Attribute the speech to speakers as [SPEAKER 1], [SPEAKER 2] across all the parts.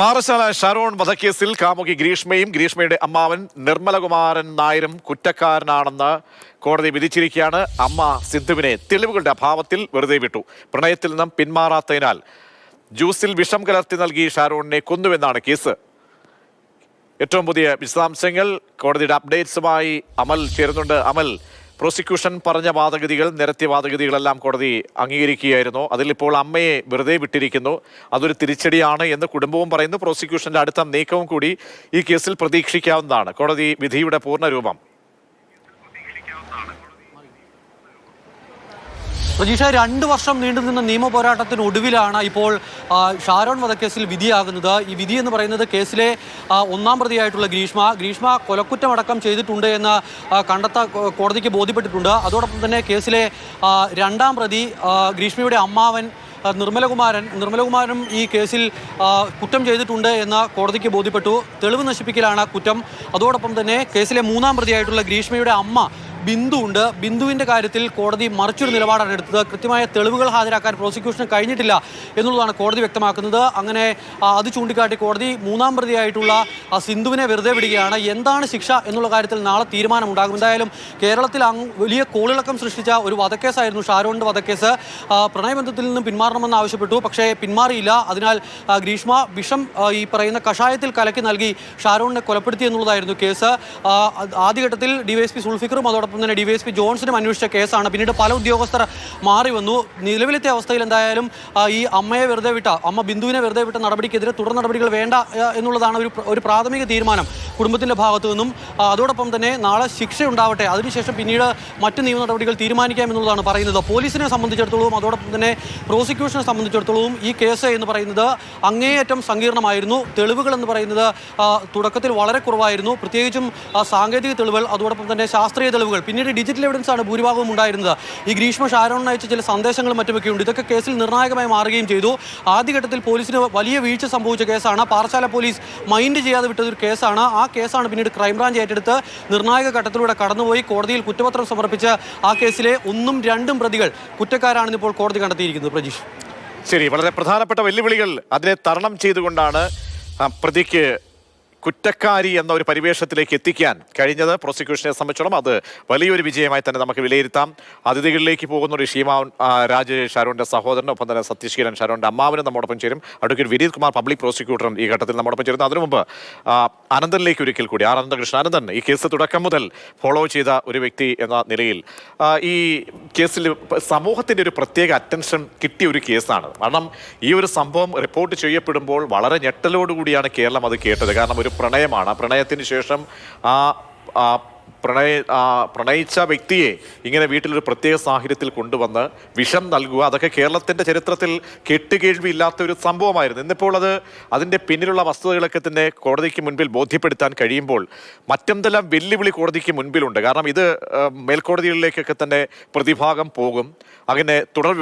[SPEAKER 1] പാറശാല ഷാരോൺ വധക്കേസിൽ കാമുകി ഗ്രീഷ്മയുടെ അമ്മാവൻ നിർമ്മലകുമാരൻ നായരും കുറ്റക്കാരനാണെന്ന് കോടതി വിധിച്ചിരിക്കുകയാണ്. അമ്മ സിന്ധുവിനെ തെളിവുകളുടെ അഭാവത്തിൽ വെറുതെ വിട്ടു. പ്രണയത്തിൽ നിന്നും പിന്മാറാത്തതിനാൽ ജ്യൂസിൽ വിഷം കലർത്തി നൽകി ഷാരോണിനെ കൊന്നുവെന്നാണ് കേസ്. ഏറ്റവും പുതിയ വിശദാംശങ്ങൾ കോടതിയുടെ അപ്ഡേറ്റ്സുമായി അമൽ ചേരുന്നുണ്ട്. അമൽ, പ്രോസിക്യൂഷൻ പറഞ്ഞ വാദഗതികൾ, നിരത്തിയ വാദഗതികളെല്ലാം കോടതി അംഗീകരിക്കുകയായിരുന്നു. അതിലിപ്പോൾ അമ്മയെ വെറുതെ വിട്ടിരിക്കുന്നു. അതൊരു തിരിച്ചടിയാണ് എന്ന് കുടുംബവും പറയുന്നു. പ്രോസിക്യൂഷന്റെ അടുത്ത നീക്കവും കൂടി ഈ കേസിൽ പ്രതീക്ഷിക്കാവുന്നതാണ്. കോടതി വിധിയുടെ പൂർണ്ണരൂപം.
[SPEAKER 2] പ്രജീഷ, 2 വർഷം നീണ്ടുനിന്ന നിയമ പോരാട്ടത്തിനൊടുവിലാണ് ഇപ്പോൾ ഷാരോൺ വധക്കേസിൽ വിധിയാകുന്നത്. ഈ വിധി എന്ന് പറയുന്നത് കേസിലെ 1-ാം പ്രതിയായിട്ടുള്ള ഗ്രീഷ്മ കൊലക്കുറ്റമടക്കം ചെയ്തിട്ടുണ്ട് എന്ന് കോടതിക്ക് ബോധ്യപ്പെട്ടിട്ടുണ്ട്. അതോടൊപ്പം തന്നെ കേസിലെ 2-ാം പ്രതി ഗ്രീഷ്മയുടെ അമ്മാവൻ നിർമ്മലകുമാരനും ഈ കേസിൽ കുറ്റം ചെയ്തിട്ടുണ്ട് എന്ന് കോടതിക്ക് ബോധ്യപ്പെട്ടു. തെളിവ് നശിപ്പിക്കലാണ് കുറ്റം. അതോടൊപ്പം തന്നെ കേസിലെ 3-ാം പ്രതിയായിട്ടുള്ള ഗ്രീഷ്മയുടെ അമ്മ ബിന്ദുവിൻ്റെ കാര്യത്തിൽ കോടതി മറിച്ചൊരു നിലപാടാണ് എടുത്തത്. കൃത്യമായ തെളിവുകൾ ഹാജരാക്കാൻ പ്രോസിക്യൂഷന് കഴിഞ്ഞിട്ടില്ല എന്നുള്ളതാണ് കോടതി വ്യക്തമാക്കുന്നത്. അങ്ങനെ അത് ചൂണ്ടിക്കാട്ടി കോടതി 3-ാം പ്രതിയായിട്ടുള്ള സിന്ധുവിനെ വെറുതെ വിടുകയാണ്. എന്താണ് ശിക്ഷ എന്നുള്ള കാര്യത്തിൽ നാളെ തീരുമാനമുണ്ടാകും. എന്തായാലും കേരളത്തിൽ വലിയ കോളിളക്കം സൃഷ്ടിച്ച ഒരു വധക്കേസായിരുന്നു ഷാരോണിൻ്റെ വധക്കേസ്. പ്രണയബന്ധത്തിൽ നിന്നും പിന്മാറണമെന്ന് ആവശ്യപ്പെട്ടു, പക്ഷേ പിന്മാറിയില്ല. അതിനാൽ ഗ്രീഷ്മ വിഷം ഈ പറയുന്ന കഷായത്തിൽ കലക്കി നൽകി ഷാരോണിനെ കൊലപ്പെടുത്തി എന്നുള്ളതായിരുന്നു കേസ്. ആദ്യഘട്ടത്തിൽ ഡിവൈഎസ്പി സുൾഫിക്കറും അതോടൊപ്പം തന്നെ ഡിവൈഎസ്പി ജോൺസണും അന്വേഷിച്ച കേസാണ്. പിന്നീട് പല ഉദ്യോഗസ്ഥർ മാറി വന്നു. നിലവിലത്തെ അവസ്ഥയിൽ എന്തായാലും ഈ അമ്മ ബിന്ദുവിനെ വെറുതെ വിട്ട നടപടിക്കെതിരെ തുടർ നടപടികൾ വേണ്ട എന്നുള്ളതാണ് ഒരു പ്രാഥമിക തീരുമാനം കുടുംബത്തിൻ്റെ ഭാഗത്തു നിന്നും. അതോടൊപ്പം തന്നെ നാളെ ശിക്ഷ ഉണ്ടാവട്ടെ, അതിനുശേഷം പിന്നീട് മറ്റ് നിയമ നടപടികൾ തീരുമാനിക്കാം എന്നുള്ളതാണ് പറയുന്നത്. പോലീസിനെ സംബന്ധിച്ചിടത്തോളം അതോടൊപ്പം തന്നെ പ്രോസിക്യൂഷനെ സംബന്ധിച്ചിടത്തോളം ഈ കേസ് എന്ന് പറയുന്നത് അങ്ങേയറ്റം സങ്കീർണമായിരുന്നു. തെളിവുകൾ എന്ന് പറയുന്നത് തുടക്കത്തിൽ വളരെ കുറവായിരുന്നു. പ്രത്യേകിച്ചും സാങ്കേതിക തെളിവുകൾ, അതോടൊപ്പം തന്നെ ശാസ്ത്രീയ തെളിവുകൾ, പിന്നീട് ഡിജിറ്റൽ എവിഡൻസ് ആണ് ഭൂരിഭാഗവും ഉണ്ടായിരുന്നത്. ഈ ഗ്രീഷ്മ ഷാരോണിന് അയച്ച ചില സന്ദേശങ്ങളും മറ്റുമൊക്കെയുണ്ട്. ഇതൊക്കെ കേസിൽ നിർണായകമായി മാറുകയും ചെയ്തു. ആദ്യഘട്ടത്തിൽ പോലീസിന് വലിയ വീഴ്ച സംഭവിച്ച കേസാണ്. പാറശാല പോലീസ് മൈൻഡ് ചെയ്യാതെ വിട്ടതൊരു കേസാണ്. ആ കേസാണ് പിന്നീട് ക്രൈംബ്രാഞ്ച് ഏറ്റെടുത്ത് നിർണായക ഘട്ടത്തിലൂടെ കടന്നുപോയി കോടതിയിൽ കുറ്റപത്രം സമർപ്പിച്ച് ആ കേസിലെ 1ഉം 2ഉം പ്രതികൾ കുറ്റക്കാരാണെന്ന് ഇപ്പോൾ കോടതി കണ്ടെത്തിയിരിക്കുന്നത്. പ്രജീഷ്,
[SPEAKER 1] ശരി, വളരെ പ്രധാനപ്പെട്ട വെല്ലുവിളികൾ അതിനെ തരണം ചെയ്തുകൊണ്ടാണ് പ്രതിക്ക് കുറ്റക്കാരി എന്ന ഒരു പരിവേഷത്തിലേക്ക് എത്തിക്കാൻ കഴിഞ്ഞത്. പ്രോസിക്യൂഷനെ സംബന്ധിച്ചോളം അത് വലിയൊരു വിജയമായി തന്നെ നമുക്ക് വിലയിരുത്താം. അതിഥികളിലേക്ക് പോകുന്ന ഒരു രാജേഷ് ഷാരോണിന്റെ സഹോദരനും ഒപ്പം തന്നെ സത്യശീലൻ ഷാരോണിന്റെ അമ്മാവനും നമ്മോടൊപ്പം ചേരും. അഡ്വക്കേറ്റ് വിനീത് കുമാർ പബ്ലിക് പ്രോസിക്യൂട്ടറും ഈ ഘട്ടത്തിൽ നമ്മോടൊപ്പം ചേരുന്നു. അതിനു മുമ്പ് അനന്തനിലേക്ക് ഒരിക്കൽ കൂടി, അനന്തകൃഷ്ണൻ അനന്തൻ, ഈ കേസ് തുടക്കം മുതൽ ഫോളോ ചെയ്ത ഒരു വ്യക്തി എന്ന നിലയിൽ ഈ കേസിൽ സമൂഹത്തിൻ്റെ ഒരു പ്രത്യേക അറ്റൻഷൻ കിട്ടിയ ഒരു കേസാണ്. കാരണം ഈ ഒരു സംഭവം റിപ്പോർട്ട് ചെയ്യപ്പെടുമ്പോൾ വളരെ ഞെട്ടലോടുകൂടിയാണ് കേരളം അത് കേട്ടത്. കാരണം ഒരു പ്രണയമാണ്. പ്രണയത്തിന് ശേഷം പ്രണയിച്ച വ്യക്തിയെ ഇങ്ങനെ വീട്ടിലൊരു പ്രത്യേക സാഹചര്യത്തിൽ കൊണ്ടുവന്ന് വിഷം നൽകുക, അതൊക്കെ കേരളത്തിൻ്റെ ചരിത്രത്തിൽ കേട്ടുകേഴ്വിയില്ലാത്ത ഒരു സംഭവമായിരുന്നു. ഇന്നിപ്പോൾ അതിൻ്റെ പിന്നിലുള്ള വസ്തുതകളൊക്കെ തന്നെ കോടതിക്ക് മുൻപിൽ ബോധ്യപ്പെടുത്താൻ കഴിയുമ്പോൾ മറ്റെന്തെല്ലാം വെല്ലുവിളി കോടതിക്ക് മുൻപിലുണ്ട്. കാരണം ഇത് മേൽക്കോടതികളിലേക്കൊക്കെ തന്നെ പ്രതിഭാഗം പോകും. അങ്ങനെ തുടർ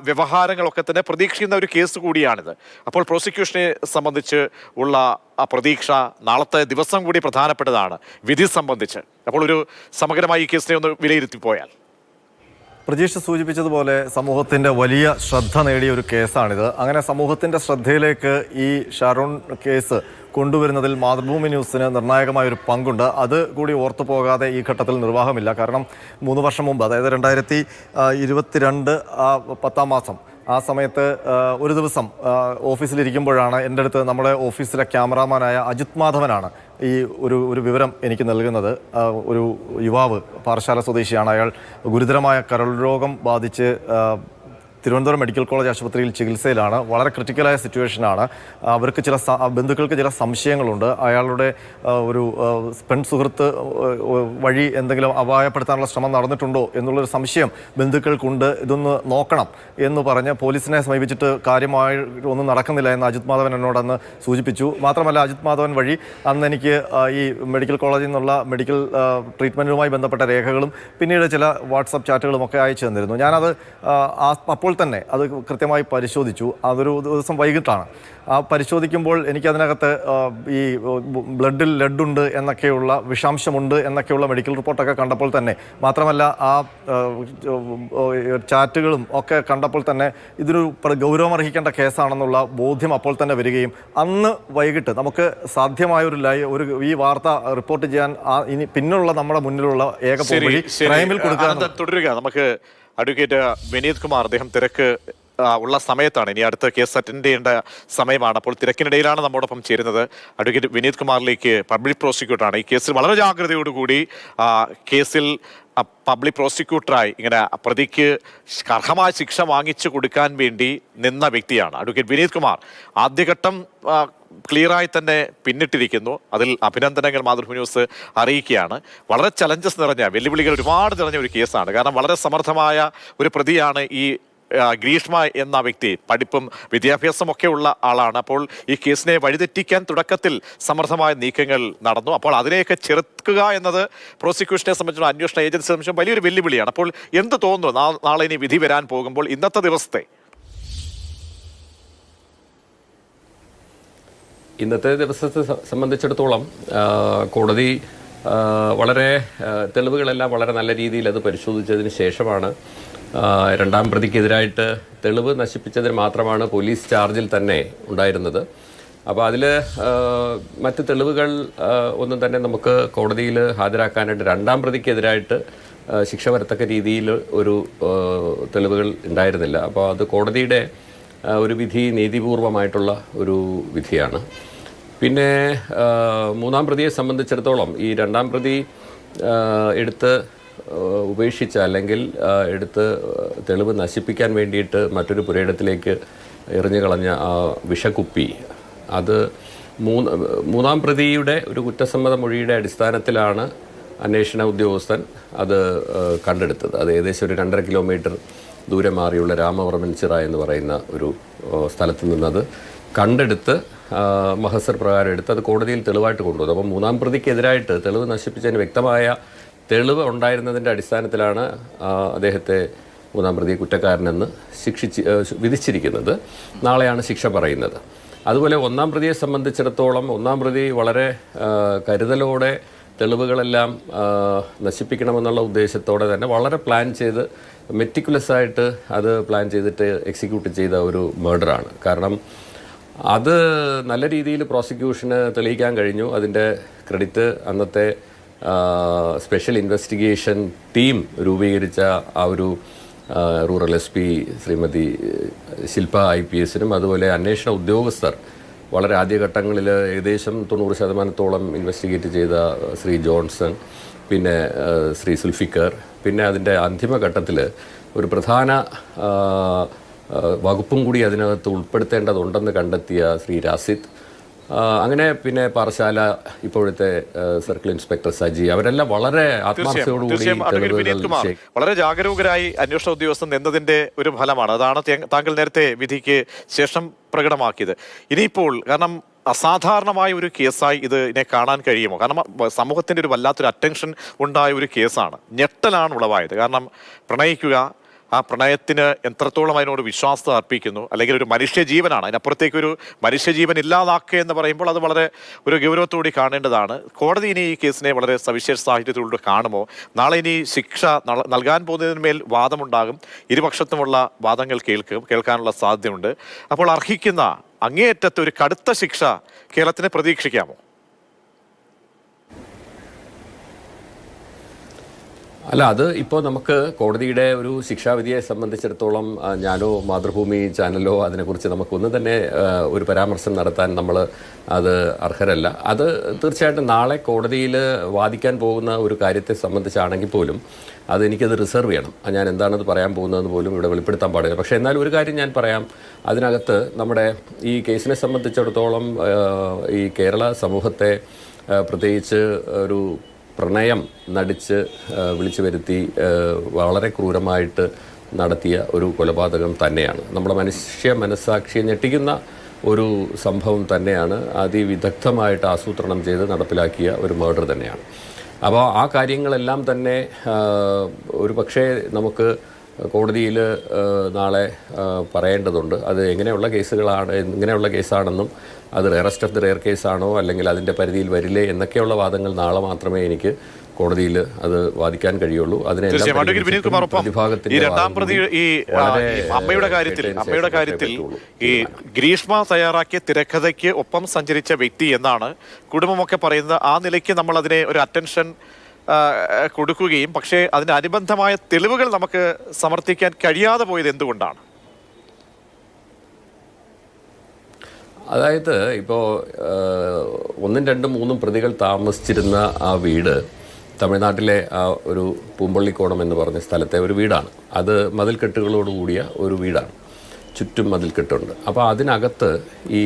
[SPEAKER 1] വ്യവഹാരങ്ങളൊക്കെ തന്നെ പ്രതീക്ഷിക്കുന്ന ഒരു കേസ് കൂടിയാണിത്. അപ്പോൾ പ്രോസിക്യൂഷനെ സംബന്ധിച്ച് ഉള്ള ആ പ്രതീക്ഷ, നാളത്തെ ദിവസം കൂടി പ്രധാനപ്പെട്ടതാണ് വിധി സംബന്ധിച്ച്. അപ്പോൾ ഒരു സമഗ്രമായി ഈ കേസിനെ ഒന്ന് വിലയിരുത്തിപ്പോയാൽ.
[SPEAKER 3] പ്രജീഷ് സൂചിപ്പിച്ചതുപോലെ സമൂഹത്തിൻ്റെ വലിയ ശ്രദ്ധ നേടിയ ഒരു കേസാണിത്. അങ്ങനെ സമൂഹത്തിൻ്റെ ശ്രദ്ധയിലേക്ക് ഈ ഷാരോൺ കേസ് കൊണ്ടുവരുന്നതിൽ മാതൃഭൂമി ന്യൂസിന് നിർണായകമായൊരു പങ്കുണ്ട്. അത് കൂടി ഓർത്തു പോകാതെ ഈ ഘട്ടത്തിൽ നിർവാഹമില്ല. കാരണം 3 വർഷം മുമ്പ്, അതായത് 2022 10-ാം മാസം, ആ സമയത്ത് ഒരു ദിവസം ഓഫീസിലിരിക്കുമ്പോഴാണ് എൻ്റെ അടുത്ത് നമ്മുടെ ഓഫീസിലെ ക്യാമറാമാനായ അജിത് മാധവനാണ് ഈ ഒരു വിവരം എനിക്ക് നൽകുന്നത്. ഒരു യുവാവ്, പാറശാല സ്വദേശിയാണ്. അയാൾ ഗുരുതരമായ കരൾ രോഗം ബാധിച്ച് തിരുവനന്തപുരം മെഡിക്കൽ കോളേജ് ആശുപത്രിയിൽ ചികിത്സയിലാണ്. വളരെ ക്രിട്ടിക്കലായ സിറ്റുവേഷനാണ്. അവർക്ക് ബന്ധുക്കൾക്ക് ചില സംശയങ്ങളുണ്ട്. അയാളുടെ ഒരു സുഹൃത്ത് വഴി എന്തെങ്കിലും അപായപ്പെടുത്താനുള്ള ശ്രമം നടന്നിട്ടുണ്ടോ എന്നുള്ളൊരു സംശയം ബന്ധുക്കൾക്കുണ്ട്. ഇതൊന്ന് നോക്കണം എന്ന് പറഞ്ഞ് പോലീസിനെ സമീപിച്ചിട്ട് കാര്യമായി ഒന്നും നടക്കുന്നില്ല എന്ന് അജിത് മാധവൻ എന്നോടന്ന് സൂചിപ്പിച്ചു. മാത്രമല്ല, അജിത് മാധവൻ വഴി അന്ന് എനിക്ക് ഈ മെഡിക്കൽ കോളേജിൽ നിന്നുള്ള മെഡിക്കൽ ട്രീറ്റ്മെൻറ്റുമായി ബന്ധപ്പെട്ട രേഖകളും പിന്നീട് ചില വാട്സപ്പ് ചാറ്റുകളും ഒക്കെ അയച്ചു തന്നിരുന്നു. ഞാനത് അപ്പോൾ അപ്പോൾ തന്നെ അത് കൃത്യമായി പരിശോധിച്ചു. അതൊരു ദിവസം വൈകിട്ടാണ്. ആ പരിശോധിക്കുമ്പോൾ എനിക്കതിനകത്ത് ഈ ബ്ലഡിൽ ലെഡുണ്ട് എന്നൊക്കെയുള്ള, വിഷാംശമുണ്ട് എന്നൊക്കെയുള്ള മെഡിക്കൽ റിപ്പോർട്ടൊക്കെ കണ്ടപ്പോൾ തന്നെ, മാത്രമല്ല ആ ചാറ്റുകളും ഒക്കെ കണ്ടപ്പോൾ തന്നെ ഇതൊരു ഗൗരവമർഹിക്കേണ്ട കേസാണെന്നുള്ള ബോധ്യം അപ്പോൾ തന്നെ വരികയും അന്ന് വൈകിട്ട് നമുക്ക് സാധ്യമായ ഒരു ഈ വാർത്ത റിപ്പോർട്ട് ചെയ്യാൻ ഇനി പിന്നുള്ള നമ്മുടെ മുന്നിലുള്ള ഏക പോംവഴി ക്രൈമിൽ കൊടുക്കുക.
[SPEAKER 1] തുടരുക. നമുക്ക് അഡ്വക്കേറ്റ് വിനീത് കുമാർ, അദ്ദേഹം തിരക്ക് ഉള്ള സമയത്താണ്, ഇനി അടുത്ത കേസ് അറ്റൻഡ് ചെയ്യേണ്ട സമയമാണ്. അപ്പോൾ തിരക്കിനിടയിലാണ് നമ്മോടൊപ്പം ചേരുന്നത്. അഡ്വക്കേറ്റ് വിനീത് കുമാറിലേക്ക്, പബ്ലിക് പ്രോസിക്യൂട്ടറാണ്. ഈ കേസിൽ വളരെ ജാഗ്രതയോടുകൂടി കേസിൽ പബ്ലിക് പ്രോസിക്യൂട്ടറായി ഇങ്ങനെ പ്രതിക്ക് അർഹമായ ശിക്ഷ വാങ്ങിച്ചു കൊടുക്കാൻ വേണ്ടി നിന്ന വ്യക്തിയാണ് അഡ്വക്കേറ്റ് വിനീത് കുമാർ. ആദ്യഘട്ടം ക്ലിയറായി തന്നെ പിന്നിട്ടിരിക്കുന്നു. അതിൽ അഭിനന്ദനങ്ങൾ മാതൃഭൂമി ന്യൂസ് അറിയിക്കുകയാണ്. വളരെ ചലഞ്ചസ് നിറഞ്ഞ, വെല്ലുവിളികൾ ഒരുപാട് നിറഞ്ഞ ഒരു കേസാണ്. കാരണം വളരെ സമർത്ഥമായ ഒരു പ്രതിയാണ് ഈ ഗ്രീഷ്മ എന്ന വ്യക്തി. പഠിപ്പും വിദ്യാഭ്യാസം ഒക്കെ ഉള്ള ആളാണ്. അപ്പോൾ ഈ കേസിനെ വഴിതെറ്റിക്കാൻ തുടക്കത്തിൽ സമർത്ഥമായ നീക്കങ്ങൾ നടന്നു. അപ്പോൾ അതിനെയൊക്കെ ചെറുക്കുക എന്നത് പ്രോസിക്യൂഷനെ സംബന്ധിച്ചും അന്വേഷണ ഏജൻസിയെ സംബന്ധിച്ചും വലിയൊരു വെല്ലുവിളിയാണ്. അപ്പോൾ എന്ത് തോന്നുന്നു നാളെ ഇനി വിധി വരാൻ പോകുമ്പോൾ ഇന്നത്തെ ദിവസത്തെ?
[SPEAKER 4] ഇന്നത്തെ ദിവസത്തെ സംബന്ധിച്ചിടത്തോളം കോടതി വളരെ തെളിവുകളെല്ലാം വളരെ നല്ല രീതിയിൽ അത് പരിശോധിച്ചതിന് ശേഷമാണ് രണ്ടാം പ്രതിക്കെതിരായിട്ട് തെളിവ് നശിപ്പിച്ചതിന് മാത്രമാണ് പോലീസ് ചാർജിൽ തന്നെ ഉണ്ടായിരുന്നത്. അപ്പോൾ അതിൽ മറ്റ് തെളിവുകൾ ഒന്നും തന്നെ നമുക്ക് കോടതിയിൽ ഹാജരാക്കാനായിട്ട് രണ്ടാം പ്രതിക്കെതിരായിട്ട് ശിക്ഷ വരത്തക്ക രീതിയിൽ ഒരു തെളിവുകൾ ഉണ്ടായിരുന്നില്ല. അപ്പോൾ അത് കോടതിയുടെ ഒരു വിധി നീതിപൂർവമായിട്ടുള്ള ഒരു വിധിയാണ്. പിന്നെ മൂന്നാം പ്രതിയെ സംബന്ധിച്ചിടത്തോളം ഈ രണ്ടാം പ്രതി എടുത്ത് ഉപേക്ഷിച്ച, അല്ലെങ്കിൽ എടുത്ത് തെളിവ് നശിപ്പിക്കാൻ വേണ്ടിയിട്ട് മറ്റൊരു പുരയിടത്തിലേക്ക് എറിഞ്ഞു കളഞ്ഞ ആ വിഷക്കുപ്പി, അത് മൂന്നാം പ്രതിയുടെ ഒരു കുറ്റസമ്മത മൊഴിയുടെ അടിസ്ഥാനത്തിലാണ് അന്വേഷണ ഉദ്യോഗസ്ഥൻ അത് കണ്ടെടുത്തത്. അത് ഏകദേശം ഒരു 2.5 കിലോമീറ്റർ ദൂരെ മാറിയുള്ള രാമവർമ്മൻ ചിറ എന്ന് പറയുന്ന ഒരു സ്ഥലത്ത് നിന്നത് കണ്ടെടുത്ത് മഹസർ പ്രകാരം എടുത്ത് അത് കോടതിയിൽ തെളിവായിട്ട് കൊണ്ടുവന്നു. അപ്പം മൂന്നാം പ്രതിക്കെതിരായിട്ട് തെളിവ് നശിപ്പിച്ചതിന് വ്യക്തമായ തെളിവ് ഉണ്ടായിരുന്നതിൻ്റെ അടിസ്ഥാനത്തിലാണ് അദ്ദേഹത്തെ മൂന്നാം പ്രതിയെ കുറ്റക്കാരനെന്ന് വിധിച്ചിരിക്കുന്നത്. നാളെയാണ് ശിക്ഷ പറയുന്നത്. അതുപോലെ ഒന്നാം പ്രതിയെ സംബന്ധിച്ചിടത്തോളം ഒന്നാം പ്രതി വളരെ കരുതലോടെ തെളിവുകളെല്ലാം നശിപ്പിക്കണമെന്നുള്ള ഉദ്ദേശത്തോടെ തന്നെ വളരെ പ്ലാൻ ചെയ്ത് മെറ്റിക്കുലസ് ആയിട്ട് അത് പ്ലാൻ ചെയ്തിട്ട് എക്സിക്യൂട്ട് ചെയ്ത ഒരു മർഡറാണ്. കാരണം അത് നല്ല രീതിയിൽ പ്രോസിക്യൂഷന് തെളിയിക്കാൻ കഴിഞ്ഞു. അതിൻ്റെ ക്രെഡിറ്റ് അന്നത്തെ സ്പെഷ്യൽ ഇൻവെസ്റ്റിഗേഷൻ ടീം രൂപീകരിച്ച ആ ഒരു റൂറൽ SP ശ്രീമതി ശില്പ IPSനും അതുപോലെ അന്വേഷണ ഉദ്യോഗസ്ഥർ വളരെ ആദ്യഘട്ടങ്ങളിൽ ഏകദേശം 90% ഇൻവെസ്റ്റിഗേറ്റ് ചെയ്ത ശ്രീ ജോൺസൺ, പിന്നെ ശ്രീ സുൽഫിക്കർ, പിന്നെ അതിൻ്റെ അന്തിമഘട്ടത്തിൽ ഒരു പ്രധാന വകുപ്പും കൂടി അതിനകത്ത് ഉൾപ്പെടുത്തേണ്ടതുണ്ടെന്ന് കണ്ടെത്തിയ ശ്രീ രാസിദ്, അങ്ങനെ പിന്നെ പാറശാല ഇപ്പോഴത്തെ സർക്കിൾ ഇൻസ്പെക്ടർ സജി, അവരെല്ലാം വളരെ ആത്മാർത്ഥതയോടുകൂടി
[SPEAKER 1] വളരെ ജാഗരൂകരായി അന്വേഷണ ഉദ്യോഗസ്ഥൻ നിന്നതിന്റെ ഒരു ഫലമാണ്. അതാണ് താങ്കൾ നേരത്തെ വിധിക്ക് ശേഷം പ്രകടമാക്കിയത്. ഇനിയിപ്പോൾ കാരണം അസാധാരണമായ ഒരു കേസായി ഇതിനെ കാണാൻ കഴിയുമോ? കാരണം സമൂഹത്തിന്റെ ഒരു വല്ലാത്തൊരു അറ്റൻഷൻ ഉണ്ടായ ഒരു കേസാണ്. ഞെട്ടലാണ് ഉളവായത്. കാരണം പ്രണയിക്കുക, ആ പ്രണയത്തിന് എത്രത്തോളം അതിനോട് വിശ്വാസം അർപ്പിക്കുന്നു, അല്ലെങ്കിൽ ഒരു മനുഷ്യജീവനാണ്, അതിനപ്പുറത്തേക്കൊരു മനുഷ്യജീവൻ ഇല്ലാതാക്കുക എന്ന് പറയുമ്പോൾ അത് വളരെ ഒരു ഗൗരവത്തോടെ കാണേണ്ടതാണ്. കോടതി ഇനി ഈ കേസിനെ വളരെ സവിശേഷ സാഹചര്യത്തിലൂടെ കാണുമോ? നാളെ ഇനി ശിക്ഷ നൽകാൻ പോകുന്നതിന്മേൽ വാദമുണ്ടാകും. ഇരുപക്ഷത്തുമുള്ള വാദങ്ങൾ കേൾക്കാനുള്ള സാധ്യതയുണ്ട്. അപ്പോൾ അർഹിക്കുന്ന അങ്ങേയറ്റത്തെ ഒരു കടുത്ത ശിക്ഷ കേരളത്തിന് പ്രതീക്ഷിക്കാമോ?
[SPEAKER 4] അല്ല, അത് ഇപ്പോൾ നമുക്ക് കോടതിയുടെ ഒരു ശിക്ഷാവിധിയെ സംബന്ധിച്ചിടത്തോളം ഞാനോ മാതൃഭൂമി ചാനലോ അതിനെക്കുറിച്ച് നമുക്കൊന്നും തന്നെ ഒരു പരാമർശം നടത്താൻ നമ്മൾ അത് അർഹരല്ല. അത് തീർച്ചയായിട്ടും നാളെ കോടതിയിൽ വാദിക്കാൻ പോകുന്ന ഒരു കാര്യത്തെ സംബന്ധിച്ചാണെങ്കിൽ പോലും എനിക്കത് റിസർവ് ചെയ്യണം. ഞാൻ എന്താണത് പറയാൻ പോകുന്നതെന്ന് പോലും ഇവിടെ വെളിപ്പെടുത്താൻ പാടില്ല. പക്ഷേ എന്നാൽ ഒരു കാര്യം ഞാൻ പറയാം. അതിനകത്ത് നമ്മുടെ ഈ കേസിനെ സംബന്ധിച്ചിടത്തോളം ഈ കേരള സമൂഹത്തെ പ്രത്യേകിച്ച് ഒരു പ്രണയം നടിച്ച് വിളിച്ചു വരുത്തി വളരെ ക്രൂരമായിട്ട് നടത്തിയ ഒരു കൊലപാതകം തന്നെയാണ്. നമ്മുടെ മനസ്സാക്ഷിയെ ഞെട്ടിക്കുന്ന ഒരു സംഭവം തന്നെയാണ്. അതിവിദഗ്ധമായിട്ട് ആസൂത്രണം ചെയ്ത് നടപ്പിലാക്കിയ ഒരു മർഡർ തന്നെയാണ്. അപ്പോൾ ആ കാര്യങ്ങളെല്ലാം തന്നെ ഒരു പക്ഷേ നമുക്ക് കോടതിയിൽ നാളെ പറയേണ്ടതുണ്ട്. അത് എങ്ങനെയുള്ള കേസാണെന്നും അത് റെയറസ്റ്റ് ഓഫ് ദി റെയർ കേസാണോ അല്ലെങ്കിൽ അതിൻ്റെ പരിധിയിൽ വരില്ലേ എന്നൊക്കെയുള്ള വാദങ്ങൾ നാളെ മാത്രമേ എനിക്ക് കോടതിയിൽ അത് വാദിക്കാൻ കഴിയുള്ളൂ.
[SPEAKER 1] ഈ രണ്ടാം പ്രതി ഈ അമ്മയുടെ കാര്യത്തിൽ ഈ ഗ്രീഷ്മ തയ്യാറാക്കിയ തിരക്കഥയ്ക്ക് ഒപ്പം സഞ്ചരിച്ച വ്യക്തി എന്നാണ് കുടുംബമൊക്കെ പറയുന്നത്. ആ നിലയ്ക്ക് നമ്മൾ അതിനെ ഒരു അറ്റൻഷൻ കൊടുക്കുകയും പക്ഷേ അതിന് അനുബന്ധമായ തെളിവുകൾ നമുക്ക് സമർത്ഥിക്കാൻ കഴിയാതെ പോയത് എന്തുകൊണ്ടാണ്?
[SPEAKER 4] അതായത് ഇപ്പോൾ 1, 2, 3 പ്രതികൾ താമസിച്ചിരുന്ന ആ വീട് തമിഴ്നാട്ടിലെ ആ ഒരു പൂമ്പള്ളിക്കോണം എന്ന് പറഞ്ഞ സ്ഥലത്തെ ഒരു വീടാണ്. അത് മതിൽക്കെട്ടുകളോടുകൂടിയ ഒരു വീടാണ്, ചുറ്റും മതിൽക്കെട്ടുണ്ട്. അപ്പോൾ അതിനകത്ത് ഈ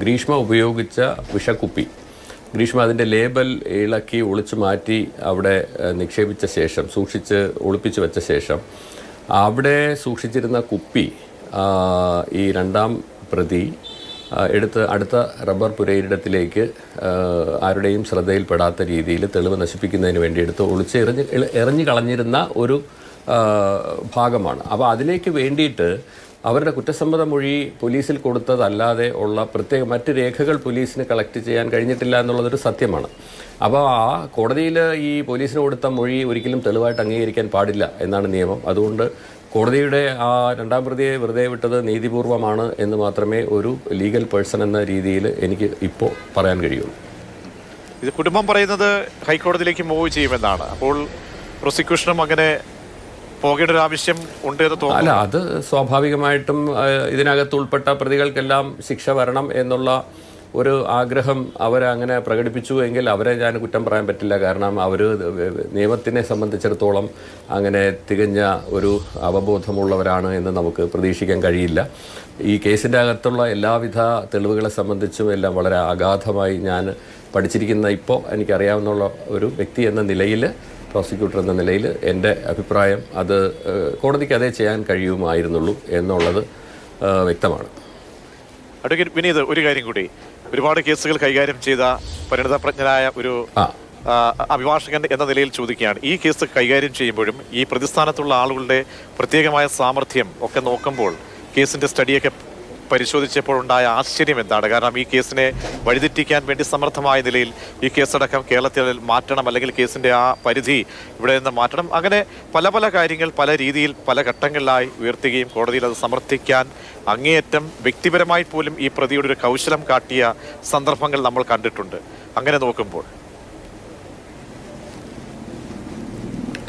[SPEAKER 4] ഗ്രീഷ്മ ഉപയോഗിച്ച വിഷക്കുപ്പി, ഗ്രീഷ്മ അതിൻ്റെ ലേബൽ ഇളക്കി ഒളിച്ചു മാറ്റി അവിടെ നിക്ഷേപിച്ച ശേഷം, ഒളിപ്പിച്ച് വെച്ച ശേഷം അവിടെ സൂക്ഷിച്ചിരുന്ന കുപ്പി ഈ രണ്ടാം പ്രതി എടുത്ത് അടുത്ത റബ്ബർ പുരയിടത്തിലേക്ക് ആരുടെയും ശ്രദ്ധയിൽപ്പെടാത്ത രീതിയിൽ തെളിവ് നശിപ്പിക്കുന്നതിന് വേണ്ടി എടുത്ത് എറിഞ്ഞു കളഞ്ഞിരുന്ന ഒരു ഭാഗമാണ്. അപ്പോൾ അതിലേക്ക് വേണ്ടിയിട്ട് അവരുടെ കുറ്റസമ്മത മൊഴി പോലീസിൽ കൊടുത്തതല്ലാതെ ഉള്ള പ്രത്യേക മറ്റ് രേഖകൾ പോലീസിന് കളക്ട് ചെയ്യാൻ കഴിഞ്ഞിട്ടില്ല എന്നുള്ളതൊരു സത്യമാണ്. അപ്പോൾ ആ കോടതിയിൽ ഈ പോലീസിന് കൊടുത്ത മൊഴി ഒരിക്കലും തെളിവായിട്ട് അംഗീകരിക്കാൻ പാടില്ല എന്നാണ് നിയമം. അതുകൊണ്ട് കോടതിയുടെ ആ രണ്ടാം പ്രതിയെ വെറുതെ വിട്ടത് നീതിപൂർവമാണ് എന്ന് മാത്രമേ ഒരു ലീഗൽ പേഴ്സൺ എന്ന രീതിയിൽ എനിക്ക് ഇപ്പോൾ പറയാൻ കഴിയുള്ളൂ.
[SPEAKER 1] ഇത് കുടുംബം പറയുന്നത് ഹൈക്കോടതിയിലേക്ക് മൂവ് ചെയ്യുമെന്നാണ്. അപ്പോൾ പ്രോസിക്യൂഷനും അങ്ങനെ പോകേണ്ട ഒരു ആവശ്യം ഉണ്ട് എന്ന് തോന്നുന്നു.
[SPEAKER 4] അല്ല, അത് സ്വാഭാവികമായിട്ടും ഇതിനകത്ത് ഉൾപ്പെട്ട പ്രതികൾക്കെല്ലാം ശിക്ഷ വരണം എന്നുള്ള ഒരു ആഗ്രഹം അവരങ്ങനെ പ്രകടിപ്പിച്ചു എങ്കിൽ അവരെ ഞാൻ കുറ്റം പറയാൻ പറ്റില്ല. കാരണം അവർ നിയമത്തിനെ സംബന്ധിച്ചിടത്തോളം അങ്ങനെ തികഞ്ഞ ഒരു അവബോധമുള്ളവരാണ് എന്ന് നമുക്ക് പ്രതീക്ഷിക്കാൻ കഴിയില്ല. ഈ കേസിൻ്റെ അകത്തുള്ള എല്ലാവിധ തെളിവുകളെ സംബന്ധിച്ചും എല്ലാം വളരെ അഗാധമായി ഞാൻ പഠിച്ചിരിക്കുന്ന, ഇപ്പോൾ എനിക്കറിയാവുന്ന ഒരു വ്യക്തി എന്ന നിലയിൽ, പ്രോസിക്യൂട്ടർ എന്ന നിലയിൽ എൻ്റെ അഭിപ്രായം അത് കോടതിക്ക് അതേ ചെയ്യാൻ കഴിയുമായിരുന്നുള്ളൂ എന്നുള്ളത് വ്യക്തമാണ്.
[SPEAKER 1] അഡ്വക്കേറ്റ് വിനീത്, ഒരു കാര്യം കൂടി, ഒരുപാട് കേസുകൾ കൈകാര്യം ചെയ്ത പരിണതപ്രജ്ഞനായ ഒരു അഭിഭാഷകൻ എന്ന നിലയിൽ ചോദിക്കുകയാണ്, ഈ കേസ് കൈകാര്യം ചെയ്യുമ്പോഴും ഈ പ്രതിസ്ഥാനത്തുള്ള ആളുകളുടെ പ്രത്യേകമായ സാമർഥ്യം ഒക്കെ നോക്കുമ്പോൾ കേസിന്റെ സ്റ്റഡിയൊക്കെ പരിശോധിച്ചപ്പോൾ ഉണ്ടായ ആശ്ചര്യം എന്താണ്? കാരണം ഈ കേസിനെ വഴിതെറ്റിക്കാൻ വേണ്ടി സമർത്ഥമായ നിലയിൽ ഈ കേസടക്കം കേരളത്തിൽ മാറ്റണം, അല്ലെങ്കിൽ കേസിന്റെ ആ പരിധി ഇവിടെ നിന്ന് മാറ്റണം, അങ്ങനെ പല പല കാര്യങ്ങൾ പല രീതിയിൽ പല ഘട്ടങ്ങളിലായി ഉയർത്തുകയും കോടതിയിൽ അത് സമർത്ഥിക്കാൻ അങ്ങേയറ്റം വ്യക്തിപരമായി പോലും ഈ പ്രതിയുടെ ഒരു കൗശലം കാട്ടിയ സന്ദർഭങ്ങൾ നമ്മൾ കണ്ടിട്ടുണ്ട്. അങ്ങനെ നോക്കുമ്പോൾ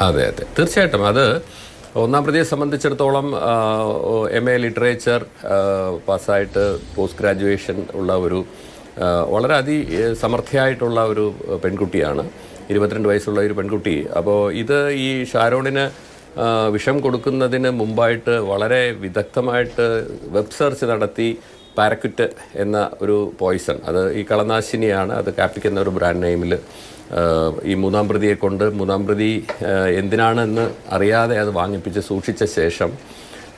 [SPEAKER 4] അതെ തീർച്ചയായിട്ടും അത് ഒന്നാം പ്രതിയെ സംബന്ധിച്ചിടത്തോളം MA ലിറ്ററേച്ചർ പാസ്സായിട്ട് പോസ്റ്റ് ഗ്രാജുവേഷൻ ഉള്ള ഒരു വളരെ സമർത്ഥയായിട്ടുള്ള ഒരു പെൺകുട്ടിയാണ്, 22 വയസ്സുള്ള ഒരു പെൺകുട്ടി. അപ്പോൾ ഇത് ഈ ഷാരോണിന് വിഷം കൊടുക്കുന്നതിന് മുമ്പായിട്ട് വളരെ വിദഗ്ധമായിട്ട് വെബ് സെർച്ച് നടത്തി പാരക്വിറ്റ് എന്ന ഒരു പോയിസൺ, അത് ഈ കളനാശിനിയാണ്, അത് കാപ്പിക് എന്ന ഒരു ബ്രാൻഡ് നെയിമിൽ ഈ മൂന്നാം പ്രതിയെ കൊണ്ട്, മൂന്നാം പ്രതി എന്തിനാണെന്ന് അറിയാതെ അത് വാങ്ങിപ്പിച്ച് സൂക്ഷിച്ച ശേഷം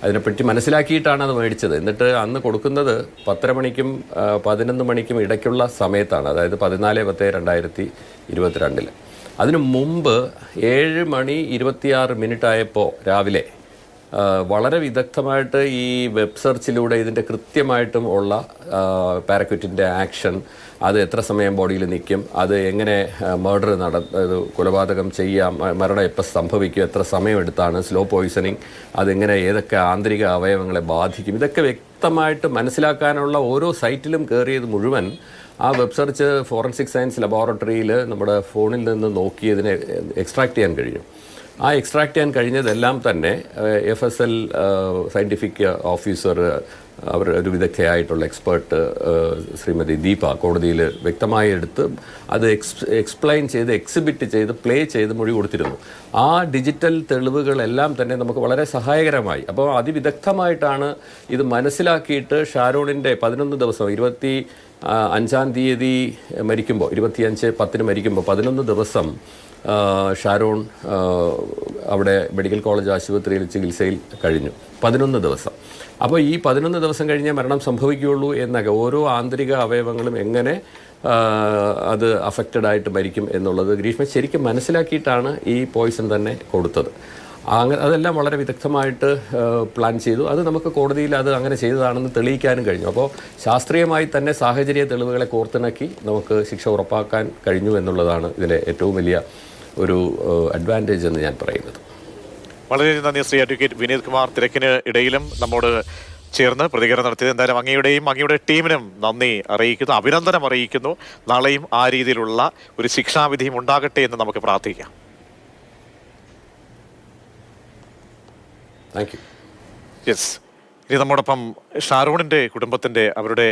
[SPEAKER 4] അതിനെപ്പറ്റി മനസ്സിലാക്കിയിട്ടാണ് അത് മേടിച്ചത്. എന്നിട്ട് അന്ന് കൊടുക്കുന്നത് 10:30 മണിക്കും 11 മണിക്കും ഇടയ്ക്കുള്ള സമയത്താണ്, അതായത് 14/10/2022. അതിനു മുമ്പ് 7:26 ആയപ്പോൾ രാവിലെ വളരെ വിദഗ്ധമായിട്ട് ഈ വെബ് സെർച്ചിലൂടെ ഇതിൻ്റെ കൃത്യമായിട്ടും ഉള്ള പാരക്വിറ്റിൻ്റെ ആക്ഷൻ, അത് എത്ര സമയം ബോഡിയിൽ നിൽക്കും, അത് എങ്ങനെ മർഡർ കൊലപാതകം ചെയ്യാം, മരണം എപ്പോൾ സംഭവിക്കും, എത്ര സമയമെടുത്താണ്, സ്ലോ പോയിസണിങ്, അതെങ്ങനെ ഏതൊക്കെ ആന്തരിക അവയവങ്ങളെ ബാധിക്കും, ഇതൊക്കെ വ്യക്തമായിട്ട് മനസ്സിലാക്കാനുള്ള ഓരോ സൈറ്റിലും കയറിയത് മുഴുവൻ ആ വെബ് സെർച്ച് ഫോറൻസിക് സയൻസ് ലബോറട്ടറിയിൽ നമ്മുടെ ഫോണിൽ നിന്ന് നോക്കി ഇതിനെ എക്സ്ട്രാക്ട് ചെയ്യാൻ കഴിയും. ആ എക്സ്ട്രാക്ട് ചെയ്യാൻ കഴിഞ്ഞതെല്ലാം തന്നെ FSL സയൻറ്റിഫിക് ഓഫീസർ, അവർ ഒരു വിദഗ്ധയായിട്ടുള്ള എക്സ്പേർട്ട് ശ്രീമതി ദീപ കോടതിയിൽ വ്യക്തമായി എടുത്ത് അത് എക്സ്പ്ലെയിൻ ചെയ്ത്, എക്സിബിറ്റ് ചെയ്ത്, പ്ലേ ചെയ്ത് മൊഴി കൊടുത്തിരുന്നു. ആ ഡിജിറ്റൽ തെളിവുകളെല്ലാം തന്നെ നമുക്ക് വളരെ സഹായകരമായി. അപ്പോൾ അതിവിദഗ്ധമായിട്ടാണ് ഇത് മനസ്സിലാക്കിയിട്ട് ഷാരോണിൻ്റെ 11 ദിവസം, 25-ാം തീയതി മരിക്കുമ്പോൾ, 25/10 മരിക്കുമ്പോൾ 11 ദിവസം ഷാരോൺ അവിടെ മെഡിക്കൽ കോളേജ് ആശുപത്രിയിൽ ചികിത്സയിൽ കഴിഞ്ഞു. 11 ദിവസം. അപ്പോൾ ഈ 11 ദിവസം കഴിഞ്ഞേ മരണം സംഭവിക്കുകയുള്ളൂ എന്നൊക്കെ, ഓരോ ആന്തരിക അവയവങ്ങളും എങ്ങനെ അത് അഫക്റ്റഡ് ആയിട്ട് മരിക്കും എന്നുള്ളത് ഗ്രീഷ്മ ശരിക്കും മനസ്സിലാക്കിയിട്ടാണ് ഈ പോയിസൺ തന്നെ കൊടുത്തത്. അതെല്ലാം വളരെ വിദഗ്ധമായിട്ട് പ്ലാൻ ചെയ്തു. അത് നമുക്ക് കോടതിയിൽ അത് അങ്ങനെ ചെയ്തതാണെന്ന് തെളിയിക്കാനും കഴിഞ്ഞു. അപ്പോൾ ശാസ്ത്രീയമായി തന്നെ സാഹചര്യ തെളിവുകളെ കോർത്തിണക്കി നമുക്ക് ശിക്ഷ ഉറപ്പാക്കാൻ കഴിഞ്ഞു എന്നുള്ളതാണ് ഇതിൻ്റെ ഏറ്റവും വലിയ ഒരു അഡ്വാൻറ്റേജ് എന്ന് ഞാൻ പറയുന്നത്.
[SPEAKER 1] വളരെ നന്ദി ശ്രീ അഡ്വക്കേറ്റ് വിനീത് കുമാർ. തിരക്കിന് ഇടയിലും നമ്മോട് ചേർന്ന് പ്രതികരണം നടത്തിയത്. എന്തായാലും അങ്ങയുടെയും അങ്ങയുടെ ടീമിനും നന്ദി അറിയിക്കുന്നു, അഭിനന്ദനം അറിയിക്കുന്നു. നാളെയും ആ രീതിയിലുള്ള ഒരു ശിക്ഷാവിധിയും ഉണ്ടാകട്ടെ എന്ന് നമുക്ക് പ്രാർത്ഥിക്കാം.
[SPEAKER 4] Thank you.
[SPEAKER 1] യെസ്, ഇനി നമ്മോടൊപ്പം ഷാരോണിൻ്റെ കുടുംബത്തിൻ്റെ അവരുടെ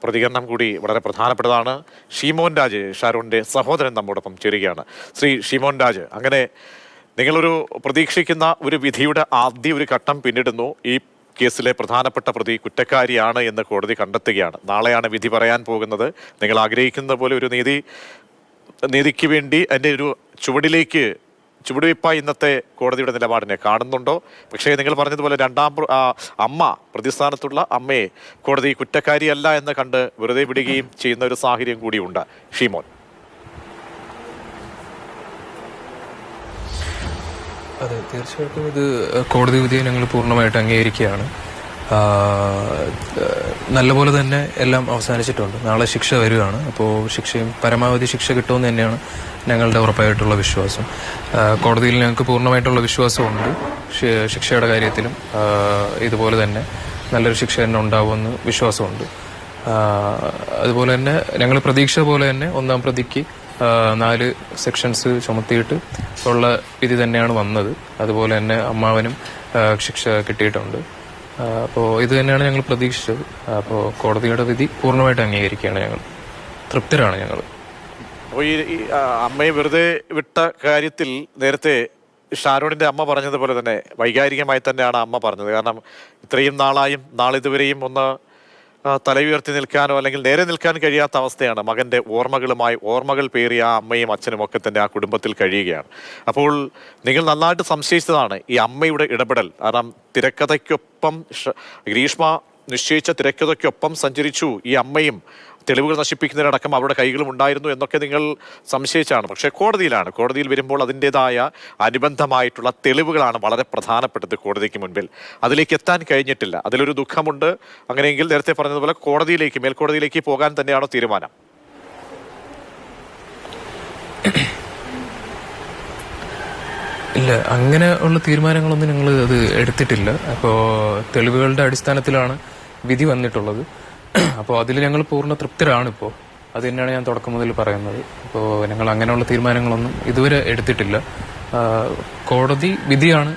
[SPEAKER 1] പ്രതികരണം കൂടി വളരെ പ്രധാനപ്പെട്ടതാണ്. ഷീമോൻ രാജ്, ഷാരോണിൻ്റെ സഹോദരൻ, നമ്മോടൊപ്പം ചേരുകയാണ്. ശ്രീ ഷീമോൻ രാജ്, അങ്ങനെ നിങ്ങളൊരു പ്രതീക്ഷിക്കുന്ന ഒരു വിധിയുടെ ആദ്യ ഒരു ഘട്ടം പിന്നിടുന്നു. ഈ കേസിലെ പ്രധാനപ്പെട്ട പ്രതി കുറ്റക്കാരിയാണ് എന്ന് കോടതി കണ്ടെത്തുകയാണ്. നാളെയാണ് വിധി പറയാൻ പോകുന്നത്. നിങ്ങൾ ആഗ്രഹിക്കുന്ന പോലെ ഒരു നീതിക്ക് വേണ്ടി അതിൻ്റെ ഒരു ചുവടുവയ്പായി ഇന്നത്തെ കോടതിയുടെ നിലപാടിനെ കാണുന്നുണ്ടോ? പക്ഷേ നിങ്ങൾ പറഞ്ഞതുപോലെ അമ്മ, പ്രതിസ്ഥാനത്തുള്ള അമ്മയെ കോടതി കുറ്റക്കാരിയല്ല എന്ന് കണ്ട് വെറുതെ വിടുകയും ചെയ്യുന്ന ഒരു സാഹചര്യം കൂടിയുണ്ട്. ഷീമോൻ.
[SPEAKER 5] അതെ, തീർച്ചയായിട്ടും ഇത് കോടതി വിധിയെ ഞങ്ങൾ പൂർണ്ണമായിട്ട് അംഗീകരിക്കുകയാണ്. നല്ലപോലെ തന്നെ എല്ലാം അവസാനിച്ചിട്ടുണ്ട്. നാളെ ശിക്ഷ വരികയാണ്. അപ്പോൾ പരമാവധി ശിക്ഷ കിട്ടുമെന്ന് തന്നെയാണ് ഞങ്ങളുടെ ഉറപ്പായിട്ടുള്ള വിശ്വാസം. കോടതിയിൽ ഞങ്ങൾക്ക് പൂർണ്ണമായിട്ടുള്ള വിശ്വാസമുണ്ട്. ശിക്ഷയുടെ കാര്യത്തിലും ഇതുപോലെ തന്നെ നല്ലൊരു ശിക്ഷ തന്നെ ഉണ്ടാവുമെന്ന് വിശ്വാസമുണ്ട്. അതുപോലെ തന്നെ ഞങ്ങൾ പ്രതീക്ഷ പോലെ തന്നെ ഒന്നാം പ്രതിക്ക് 4 സെക്ഷൻസ് ചുമത്തിയിട്ട് ഉള്ള വിധി തന്നെയാണ് വന്നത്. അതുപോലെ തന്നെ അമ്മാവനും ശിക്ഷ കിട്ടിയിട്ടുണ്ട്. അപ്പോൾ ഇത് തന്നെയാണ് ഞങ്ങൾ പ്രതീക്ഷിച്ചത്. അപ്പോൾ കോടതിയുടെ വിധി പൂർണ്ണമായിട്ട് അംഗീകരിക്കുകയാണ് ഞങ്ങൾ. തൃപ്തരാണ് ഞങ്ങൾ.
[SPEAKER 1] അപ്പോൾ ഈ അമ്മയെ വെറുതെ വിട്ട കാര്യത്തിൽ നേരത്തെ ഷാരോണിൻ്റെ അമ്മ പറഞ്ഞതുപോലെ തന്നെ വൈകാരികമായി തന്നെയാണ് അമ്മ പറഞ്ഞത്. കാരണം ഇത്രയും നാളായും നാളിതുവരെയും ഒന്ന് തല ഉയർത്തി നിൽക്കാനോ അല്ലെങ്കിൽ നേരെ നിൽക്കാൻ കഴിയാത്ത അവസ്ഥയാണ്. മകൻ്റെ ഓർമ്മകൾ പേറിയ ആ അമ്മയും അച്ഛനും ഒക്കെ തന്നെ ആ കുടുംബത്തിൽ കഴിയുകയാണ്. അപ്പോൾ നിങ്ങൾ നന്നായിട്ട് സംശയിച്ചതാണ് ഈ അമ്മയുടെ ഇടപെടൽ. കാരണം തിരക്കഥയ്ക്കൊപ്പം ഗ്രീഷ്മ നിശ്ചയിച്ച തിരക്കഥയ്ക്കൊപ്പം സഞ്ചരിച്ചു ഈ അമ്മയും. തെളിവുകൾ നശിപ്പിക്കുന്നതിനടക്കം അവരുടെ കൈകളും ഉണ്ടായിരുന്നു എന്നൊക്കെ നിങ്ങൾ സംശയിച്ചാണ്. പക്ഷേ കോടതിയിൽ വരുമ്പോൾ അതിൻ്റെതായ അനുബന്ധമായിട്ടുള്ള തെളിവുകളാണ് വളരെ പ്രധാനപ്പെട്ടത് കോടതിക്ക് മുൻപിൽ. അതിലേക്ക് എത്താൻ കഴിഞ്ഞിട്ടില്ല. അതിലൊരു ദുഃഖമുണ്ട്. അങ്ങനെയെങ്കിൽ നേരത്തെ പറഞ്ഞതുപോലെ മേൽക്കോടതിയിലേക്ക് പോകാൻ തന്നെയാണോ തീരുമാനം?
[SPEAKER 5] ഇല്ല, അങ്ങനെ ഉള്ള തീരുമാനങ്ങളൊന്നും ഞങ്ങൾ അത് എടുത്തിട്ടില്ല. അപ്പോൾ തെളിവുകളുടെ അടിസ്ഥാനത്തിലാണ് വിധി വന്നിട്ടുള്ളത്. അപ്പോൾ അതിൽ ഞങ്ങൾ പൂർണ്ണ തൃപ്തരാണ്. ഇപ്പോൾ അത് തന്നെയാണ് ഞാൻ തുടക്കം മുതൽ പറയുന്നത്. അപ്പോൾ ഞങ്ങൾ അങ്ങനെയുള്ള തീരുമാനങ്ങളൊന്നും ഇതുവരെ എടുത്തിട്ടില്ല. കോടതി വിധിയാണ്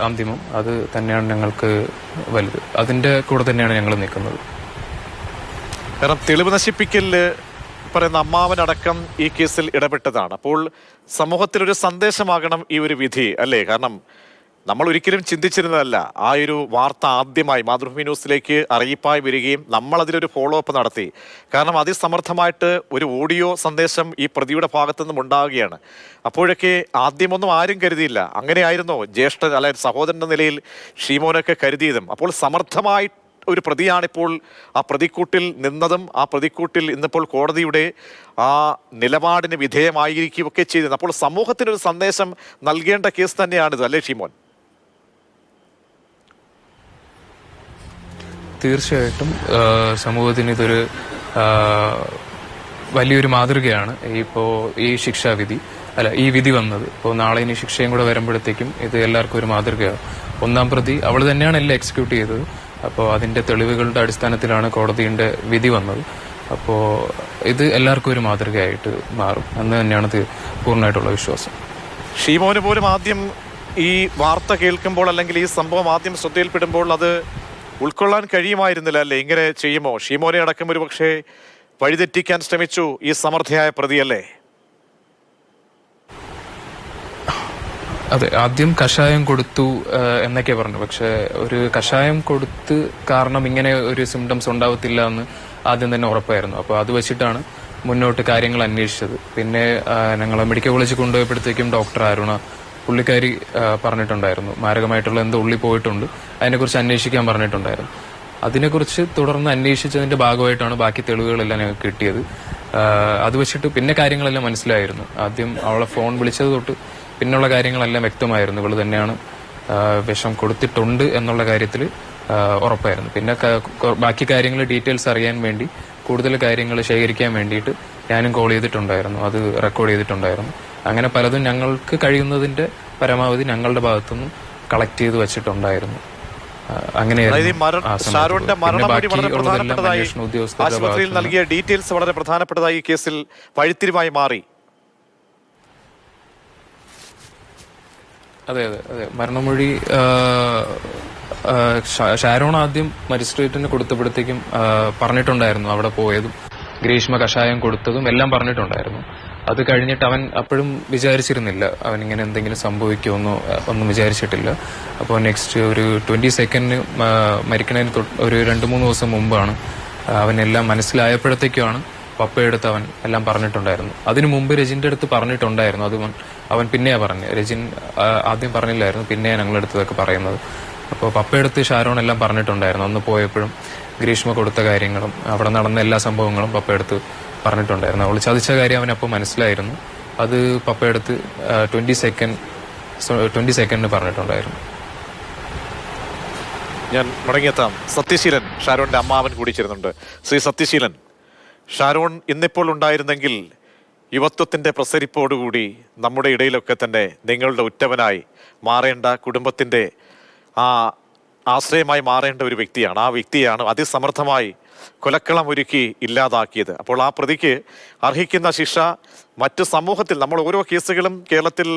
[SPEAKER 5] അന്തിമം. അത് തന്നെയാണ് ഞങ്ങൾക്ക് വലുത്. അതിൻ്റെ കൂടെ തന്നെയാണ് ഞങ്ങൾ നിൽക്കുന്നത്.
[SPEAKER 1] കാരണം തെളിവ് നശിപ്പിക്കല് പറയുന്ന അമ്മാവനടക്കം ഈ കേസിൽ ഇടപെട്ടതാണ്. അപ്പോൾ സമൂഹത്തിലൊരു സന്ദേശമാകണം ഈ ഒരു വിധി, അല്ലേ? കാരണം നമ്മൾ ഒരിക്കലും ചിന്തിച്ചിരുന്നതല്ല. ആ ഒരു വാർത്ത ആദ്യമായി മാതൃഭൂമി ന്യൂസിലേക്ക് അറിയിപ്പായി വരികയും നമ്മളതിലൊരു ഫോളോ അപ്പ് നടത്തി. കാരണം അതിസമർത്ഥമായിട്ട് ഒരു ഓഡിയോ സന്ദേശം ഈ പ്രതിയുടെ ഭാഗത്തു നിന്നും ഉണ്ടാവുകയാണ്. അപ്പോഴൊക്കെ ആദ്യമൊന്നും ആരും കരുതിയില്ല. അങ്ങനെയായിരുന്നോ ജ്യേഷ്ഠൻ അല്ലെങ്കിൽ സഹോദരൻ എന്ന നിലയിൽ ഷീമോനൊക്കെ കരുതിയതും? അപ്പോൾ സമർത്ഥമായി ഒരു പ്രതിയാണിപ്പോൾ ആ പ്രതിക്കൂട്ടിൽ നിന്നതും ആ പ്രതിക്കൂട്ടിൽ ഇന്നിപ്പോൾ കോടതിയുടെ ആ നിലപാടിന് വിധേയമായിരിക്കുകയൊക്കെ ചെയ്തത്. അപ്പോൾ സമൂഹത്തിനൊരു സന്ദേശം നൽകേണ്ട കേസ് തന്നെയാണിത്, അല്ലേ ഷീമോൻ?
[SPEAKER 5] തീർച്ചയായിട്ടും സമൂഹത്തിന് ഇതൊരു വലിയൊരു മാതൃകയാണ്. ഈ ശിക്ഷാവിധി ഈ വിധി വന്നത്. ഇപ്പോൾ നാളെ ഇനി ശിക്ഷയും കൂടെ വരുമ്പോഴത്തേക്കും ഇത് എല്ലാവർക്കും ഒരു മാതൃകയാണ്. ഒന്നാം പ്രതി അവൾ തന്നെയാണ് എല്ലാം എക്സിക്യൂട്ട് ചെയ്തത്. അപ്പോൾ അതിൻ്റെ തെളിവുകളുടെ അടിസ്ഥാനത്തിലാണ് കോടതിയുടെ വിധി വന്നത്. അപ്പോൾ ഇത് എല്ലാവർക്കും ഒരു മാതൃകയായിട്ട് മാറും എന്ന് തന്നെയാണ് പൂർണ്ണമായിട്ടുള്ള വിശ്വാസം.
[SPEAKER 1] ഷീമോന് പോലും ആദ്യം ഈ വാർത്ത കേൾക്കുമ്പോൾ അല്ലെങ്കിൽ ഈ സംഭവം ആദ്യം ശ്രദ്ധയിൽപ്പെടുമ്പോൾ അത് ഉൾക്കൊള്ളാൻ കഴിയുമായിരുന്നില്ല, അല്ലേ? ഇങ്ങനെ ചെയ്യുമോ? ഷീമോനെ അടക്കം ഒരു പക്ഷേ വഴിതെറ്റിക്കാൻ ശ്രമിച്ചു ഈ സമർത്ഥയായ പ്രതിയല്ലേ?
[SPEAKER 5] അതെ, ആദ്യം കഷായം കൊടുത്തു എന്നൊക്കെ പറഞ്ഞു. പക്ഷെ ഒരു കഷായം കൊടുത്ത് കാരണം ഇങ്ങനെ ഒരു സിംറ്റംസ് ഉണ്ടാവത്തില്ല എന്ന് ആദ്യം തന്നെ ഉറപ്പായിരുന്നു. അപ്പോൾ അത് വെച്ചിട്ടാണ് മുന്നോട്ട് കാര്യങ്ങൾ അന്വേഷിച്ചത്. പിന്നെ ഞങ്ങൾ മെഡിക്കൽ കോളേജിൽ കൊണ്ടുപോയപ്പോഴത്തേക്കും ഡോക്ടർ അരുണ പുള്ളിക്കാരി പറഞ്ഞിട്ടുണ്ടായിരുന്നു മാരകമായിട്ടുള്ള എന്തോ ഉള്ളിൽ പോയിട്ടുണ്ട്, അതിനെക്കുറിച്ച് അന്വേഷിക്കാൻ പറഞ്ഞിട്ടുണ്ടായിരുന്നു. അതിനെക്കുറിച്ച് തുടർന്ന് അന്വേഷിച്ചതിന്റെ ഭാഗമായിട്ടാണ് ബാക്കി തെളിവുകളെല്ലാം ഞങ്ങൾക്ക് കിട്ടിയത്. അത് വെച്ചിട്ട് പിന്നെ കാര്യങ്ങളെല്ലാം മനസ്സിലായിരുന്നു. ആദ്യം അവളെ ഫോൺ വിളിച്ചത് തൊട്ട് പിന്നുള്ള കാര്യങ്ങളെല്ലാം വ്യക്തമായിരുന്നു. ഇവള് തന്നെയാണ് വിഷം കൊടുത്തിട്ടുണ്ട് എന്നുള്ള കാര്യത്തിൽ ഉറപ്പായിരുന്നു. പിന്നെ ബാക്കി കാര്യങ്ങൾ ഡീറ്റെയിൽസ് അറിയാൻ വേണ്ടി കൂടുതൽ കാര്യങ്ങൾ ശേഖരിക്കാൻ വേണ്ടിയിട്ട് ഞാനും കോൾ ചെയ്തിട്ടുണ്ടായിരുന്നു, അത് റെക്കോർഡ് ചെയ്തിട്ടുണ്ടായിരുന്നു. അങ്ങനെ പലതും ഞങ്ങൾക്ക് കഴിയുന്നതിന്റെ പരമാവധി ഞങ്ങളുടെ ഭാഗത്തുനിന്നും കളക്ട് ചെയ്ത് വെച്ചിട്ടുണ്ടായിരുന്നു.
[SPEAKER 1] ഷാരോണിന്റെ മരണമൊഴി വളരെ പ്രധാനപ്പെട്ടതായി, ആശുപത്രിയിൽ നൽകിയ ഡീറ്റെയിൽസ് വളരെ പ്രധാനപ്പെട്ടതായി ഈ കേസിൽ വഴിത്തിരിവായി മാറി.
[SPEAKER 5] അതെ അതെ അതെ മരണമൊഴി ഷാരോൺ ആദ്യം മജിസ്ട്രേറ്റിന് കൊടുത്തപ്പോഴത്തേക്കും പറഞ്ഞിട്ടുണ്ടായിരുന്നു, അവിടെ പോയതും ഗ്രീഷ്മ കഷായം കൊടുത്തതും എല്ലാം പറഞ്ഞിട്ടുണ്ടായിരുന്നു. അത് കഴിഞ്ഞിട്ട് അവൻ അപ്പോഴും വിചാരിച്ചിരുന്നില്ല അവൻ ഇങ്ങനെ എന്തെങ്കിലും സംഭവിക്കുമെന്നോ ഒന്നും വിചാരിച്ചിട്ടില്ല. അപ്പോൾ നെക്സ്റ്റ് ഒരു 22 മരിക്കണതിന് ഒരു 2-3 ദിവസം മുമ്പാണ് അവനെല്ലാം മനസ്സിലായപ്പോഴത്തേക്കുമാണ് പപ്പയെടുത്ത് അവൻ എല്ലാം പറഞ്ഞിട്ടുണ്ടായിരുന്നു. അതിനു മുമ്പ് രജിന്റെ അടുത്ത് പറഞ്ഞിട്ടുണ്ടായിരുന്നു. അത് അവൻ പിന്നെയാ പറഞ്ഞു, രജിൻ ആദ്യം പറഞ്ഞില്ലായിരുന്നു, പിന്നെ ഞങ്ങളടുത്തതൊക്കെ പറയുന്നത്. അപ്പോൾ പപ്പയെടുത്ത് ഷാരോൺ എല്ലാം പറഞ്ഞിട്ടുണ്ടായിരുന്നു. അന്ന് പോയപ്പോഴും ഗ്രീഷ്മ കൊടുത്ത കാര്യങ്ങളും അവിടെ നടന്ന എല്ലാ സംഭവങ്ങളും പപ്പയെടുത്ത് പറഞ്ഞിട്ടുണ്ടായിരുന്നു. അവൾ ചതിച്ച കാര്യം അവനപ്പോൾ മനസ്സിലായിരുന്നു. അത് പപ്പയെടുത്ത് 22 പറഞ്ഞിട്ടുണ്ടായിരുന്നു.
[SPEAKER 1] ഞാൻ മടങ്ങിയെത്താം. സത്യശീലൻ, ഷാരോണിന്റെ അമ്മാവൻ കൂടി ചേരുന്നുണ്ട്. ശ്രീ സത്യശീലൻ, ഷാരോൺ ഇന്നിപ്പോൾ ഉണ്ടായിരുന്നെങ്കിൽ യുവത്വത്തിന്റെ പ്രസരിപ്പോടുകൂടി നമ്മുടെ ഇടയിലൊക്കെ തന്നെ നിങ്ങളുടെ ഉറ്റവനായി മാറേണ്ട, കുടുംബത്തിന്റെ ആശ്രയമായി മാറേണ്ട ഒരു വ്യക്തിയാണ്. ആ വ്യക്തിയാണ് അതിസമർത്ഥമായി കൊലക്കളം ഒരുക്കി ഇല്ലാതാക്കിയത്. അപ്പോൾ ആ പ്രതിക്ക് അർഹിക്കുന്ന ശിക്ഷ മറ്റു സമൂഹത്തിൽ, നമ്മൾ ഓരോ കേസുകളും കേരളത്തിൽ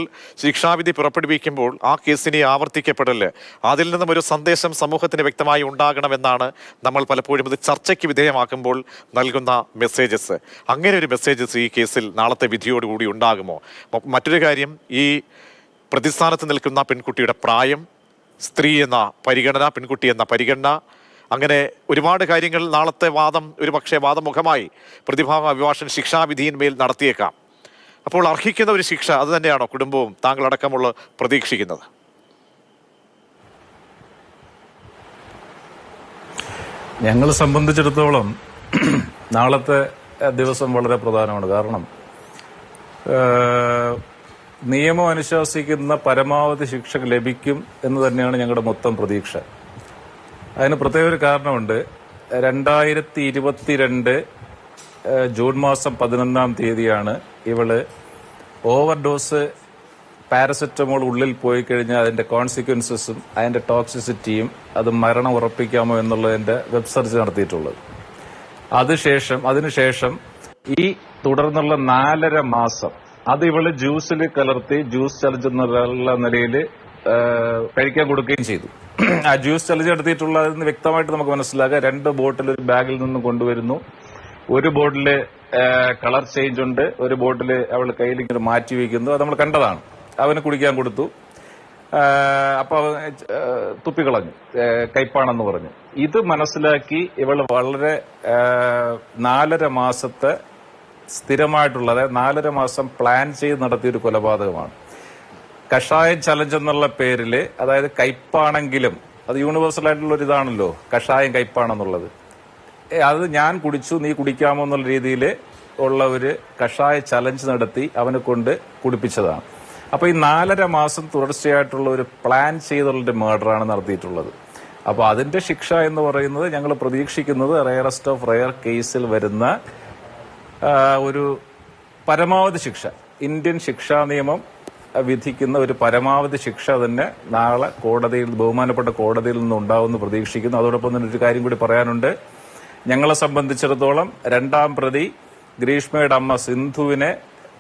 [SPEAKER 1] ശിക്ഷാവിധി പുറപ്പെടുവിക്കുമ്പോൾ ആ കേസിനെ ആവർത്തിക്കപ്പെടല്, അതിൽ നിന്നും ഒരു സന്ദേശം സമൂഹത്തിന് വ്യക്തമായി ഉണ്ടാകണമെന്നാണ് നമ്മൾ പലപ്പോഴും ഇത് ചർച്ചയ്ക്ക് വിധേയമാക്കുമ്പോൾ നൽകുന്ന മെസ്സേജസ്. അങ്ങനെ ഒരു മെസ്സേജസ് ഈ കേസിൽ നാളത്തെ വിധിയോടുകൂടി ഉണ്ടാകുമോ? മറ്റൊരു കാര്യം, ഈ പ്രതിസ്ഥാനത്ത് നിൽക്കുന്ന പെൺകുട്ടിയുടെ പ്രായം, സ്ത്രീ എന്ന പരിഗണന, പെൺകുട്ടി എന്ന പരിഗണന, അങ്ങനെ ഒരുപാട് കാര്യങ്ങൾ നാളത്തെ വാദം ഒരുപക്ഷെ വാദമുഖമായി പ്രതിഭാഗം അഭിഭാഷകൻ ശിക്ഷാവിധിയിന്മേൽ നടത്തിയേക്കാം. അപ്പോൾ അർഹിക്കുന്ന ഒരു ശിക്ഷ അത് തന്നെയാണോ കുടുംബവും താങ്കളടക്കമുള്ള പ്രതീക്ഷിക്കുന്നത്?
[SPEAKER 6] ഞങ്ങളെ സംബന്ധിച്ചിടത്തോളം നാളത്തെ ദിവസം വളരെ പ്രധാനമാണ്. കാരണം നിയമം അനുശാസിക്കുന്ന പരമാവധി ശിക്ഷ ലഭിക്കും എന്ന് തന്നെയാണ് ഞങ്ങളുടെ മൊത്തം പ്രതീക്ഷ. അതിന് പ്രത്യേക ഒരു കാരണമുണ്ട്. 2022 ജൂൺ മാസം 11-ാം തീയതിയാണ് ഇവള് ഓവർഡോസ് പാരസെറ്റമോൾ ഉള്ളിൽ പോയി കഴിഞ്ഞാൽ അതിന്റെ കോൺസിക്വൻസസും അതിന്റെ ടോക്സിസിറ്റിയും അത് മരണം ഉറപ്പിക്കാമോ എന്നുള്ളതിന്റെ വെബ് സെർച്ച് നടത്തിയിട്ടുള്ളത്. അതിനുശേഷം ഈ തുടർന്നുള്ള 4.5 മാസം അത് ഇവള് ജ്യൂസിൽ കലർത്തി ജ്യൂസ് ചലഞ്ച് എന്നുള്ള നിലയിൽ കഴിക്കാൻ കൊടുക്കുകയും ചെയ്തു. ആ ജ്യൂസ് ചലഞ്ച് നടത്തിയിട്ടുള്ളതെന്ന് വ്യക്തമായിട്ട് നമുക്ക് മനസ്സിലാക്കാം. 2 ബോട്ടിൽ ഒരു ബാഗിൽ നിന്ന് കൊണ്ടുവരുന്നു. ഒരു ബോട്ടില് കളർ ചേഞ്ച് ഉണ്ട്, ഒരു ബോട്ടില് അവൾ കയ്യിൽ ഇങ്ങനെ മാറ്റി വയ്ക്കുന്നു. അത് നമ്മൾ കണ്ടതാണ്. അവന് കുടിക്കാൻ കൊടുത്തു. അപ്പൊ തുപ്പിക്കളഞ്ഞു, കയ്പാണെന്ന് പറഞ്ഞു. ഇത് മനസ്സിലാക്കി ഇവൾ വളരെ 4.5 മാസത്തെ സ്ഥിരമായിട്ടുള്ള, അതായത് 4.5 മാസം പ്ലാൻ ചെയ്ത് നടത്തിയൊരു കൊലപാതകമാണ്. കഷായം ചലഞ്ച് എന്നുള്ള പേരില്, അതായത് കയ്പാണെങ്കിലും അത് യൂണിവേഴ്സൽ ആയിട്ടുള്ള ഒരു ഇതാണല്ലോ കഷായം കയ്പാണെന്നുള്ളത്. അത് ഞാൻ കുടിച്ചു, നീ കുടിക്കാമോ എന്നുള്ള രീതിയിൽ ഉള്ള ഒരു കഷായ ചലഞ്ച് നടത്തി അവനെ കൊണ്ട് കുടിപ്പിച്ചതാണ്. അപ്പൊ ഈ 4.5 മാസം തുടർച്ചയായിട്ടുള്ള ഒരു പ്ലാൻ ചെയ്തുള്ള മർഡറാണ് നടത്തിയിട്ടുള്ളത്. അപ്പൊ അതിന്റെ ശിക്ഷ എന്ന് പറയുന്നത് ഞങ്ങൾ പ്രതീക്ഷിക്കുന്നത് റയറസ്റ്റ് ഓഫ് റയർ കേസിൽ വരുന്ന ഒരു പരമാവധി ശിക്ഷ, ഇന്ത്യൻ ശിക്ഷാ നിയമം വിധിക്കുന്ന ഒരു പരമാവധി ശിക്ഷ തന്നെ നാളെ കോടതിയിൽ, ബഹുമാനപ്പെട്ട കോടതിയിൽ നിന്ന് ഉണ്ടാവുമെന്ന് പ്രതീക്ഷിക്കുന്നു. അതോടൊപ്പം തന്നെ ഒരു കാര്യം കൂടി പറയാനുണ്ട്. ഞങ്ങളെ സംബന്ധിച്ചിടത്തോളം 2-ാം പ്രതി ഗ്രീഷ്മയുടെ അമ്മ സിന്ധുവിനെ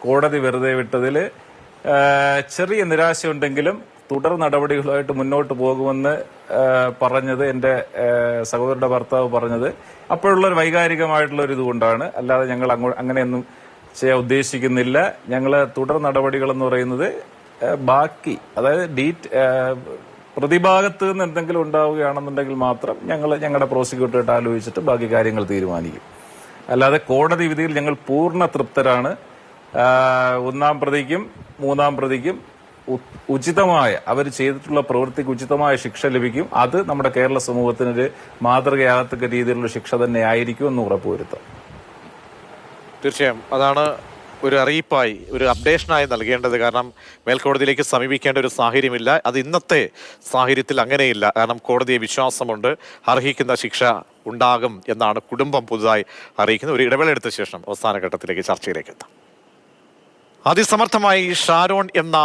[SPEAKER 6] കോടതി വെറുതെ വിട്ടതിൽ ചെറിയ നിരാശയുണ്ടെങ്കിലും തുടർ നടപടികളുമായിട്ട് മുന്നോട്ട് പോകുമെന്ന് പറഞ്ഞത് എന്റെ സഹോദരന്റെ ഭർത്താവ് പറഞ്ഞത് അപ്പോഴുള്ള ഒരു വൈകാരികമായിട്ടുള്ള ഒരു ഇതുകൊണ്ടാണ്. അല്ലാതെ ഞങ്ങൾ അങ്ങനെയൊന്നും ചെയ്യാൻ ഉദ്ദേശിക്കുന്നില്ല. ഞങ്ങള് തുടർ നടപടികൾ എന്ന് പറയുന്നത് ബാക്കി, അതായത് പ്രതിഭാഗത്ത് നിന്ന് എന്തെങ്കിലും ഉണ്ടാവുകയാണെന്നുണ്ടെങ്കിൽ മാത്രം ഞങ്ങളുടെ പ്രോസിക്യൂട്ടറായിട്ട് ആലോചിച്ചിട്ട് ബാക്കി കാര്യങ്ങൾ തീരുമാനിക്കും. അല്ലാതെ കോടതി വിധിയിൽ ഞങ്ങൾ പൂർണ്ണ തൃപ്തരാണ്. 1-ാം പ്രതിക്കും 3-ാം പ്രതിക്കും ഉചിതമായ, അവർ ചെയ്തിട്ടുള്ള പ്രവൃത്തിക്ക് ഉചിതമായ ശിക്ഷ ലഭിക്കും. അത് നമ്മുടെ കേരള സമൂഹത്തിനൊരു മാതൃകയാകത്തക്ക രീതിയിലുള്ള ശിക്ഷ തന്നെ ആയിരിക്കും എന്ന് ഉറപ്പുവരുത്താം.
[SPEAKER 1] തീർച്ചയായും അതാണ് ഒരു അറിയിപ്പായി, ഒരു അപ്ഡേഷനായി നൽകേണ്ടത്. കാരണം മേൽക്കോടതിയിലേക്ക് സമീപിക്കേണ്ട ഒരു സാഹചര്യമില്ല. അത് ഇന്നത്തെ സാഹചര്യത്തിൽ അങ്ങനെയില്ല. കാരണം കോടതിയെ വിശ്വാസമുണ്ട്, അർഹിക്കുന്ന ശിക്ഷ ഉണ്ടാകും എന്നാണ് കുടുംബം പുതുതായി അറിയിക്കുന്നത്. ഒരു ഇടവേള എടുത്ത ശേഷം അവസാന ഘട്ടത്തിലേക്ക് ചർച്ചയിലേക്ക് എത്താം. അതിസമർത്ഥമായി ഷാരോൺ എന്ന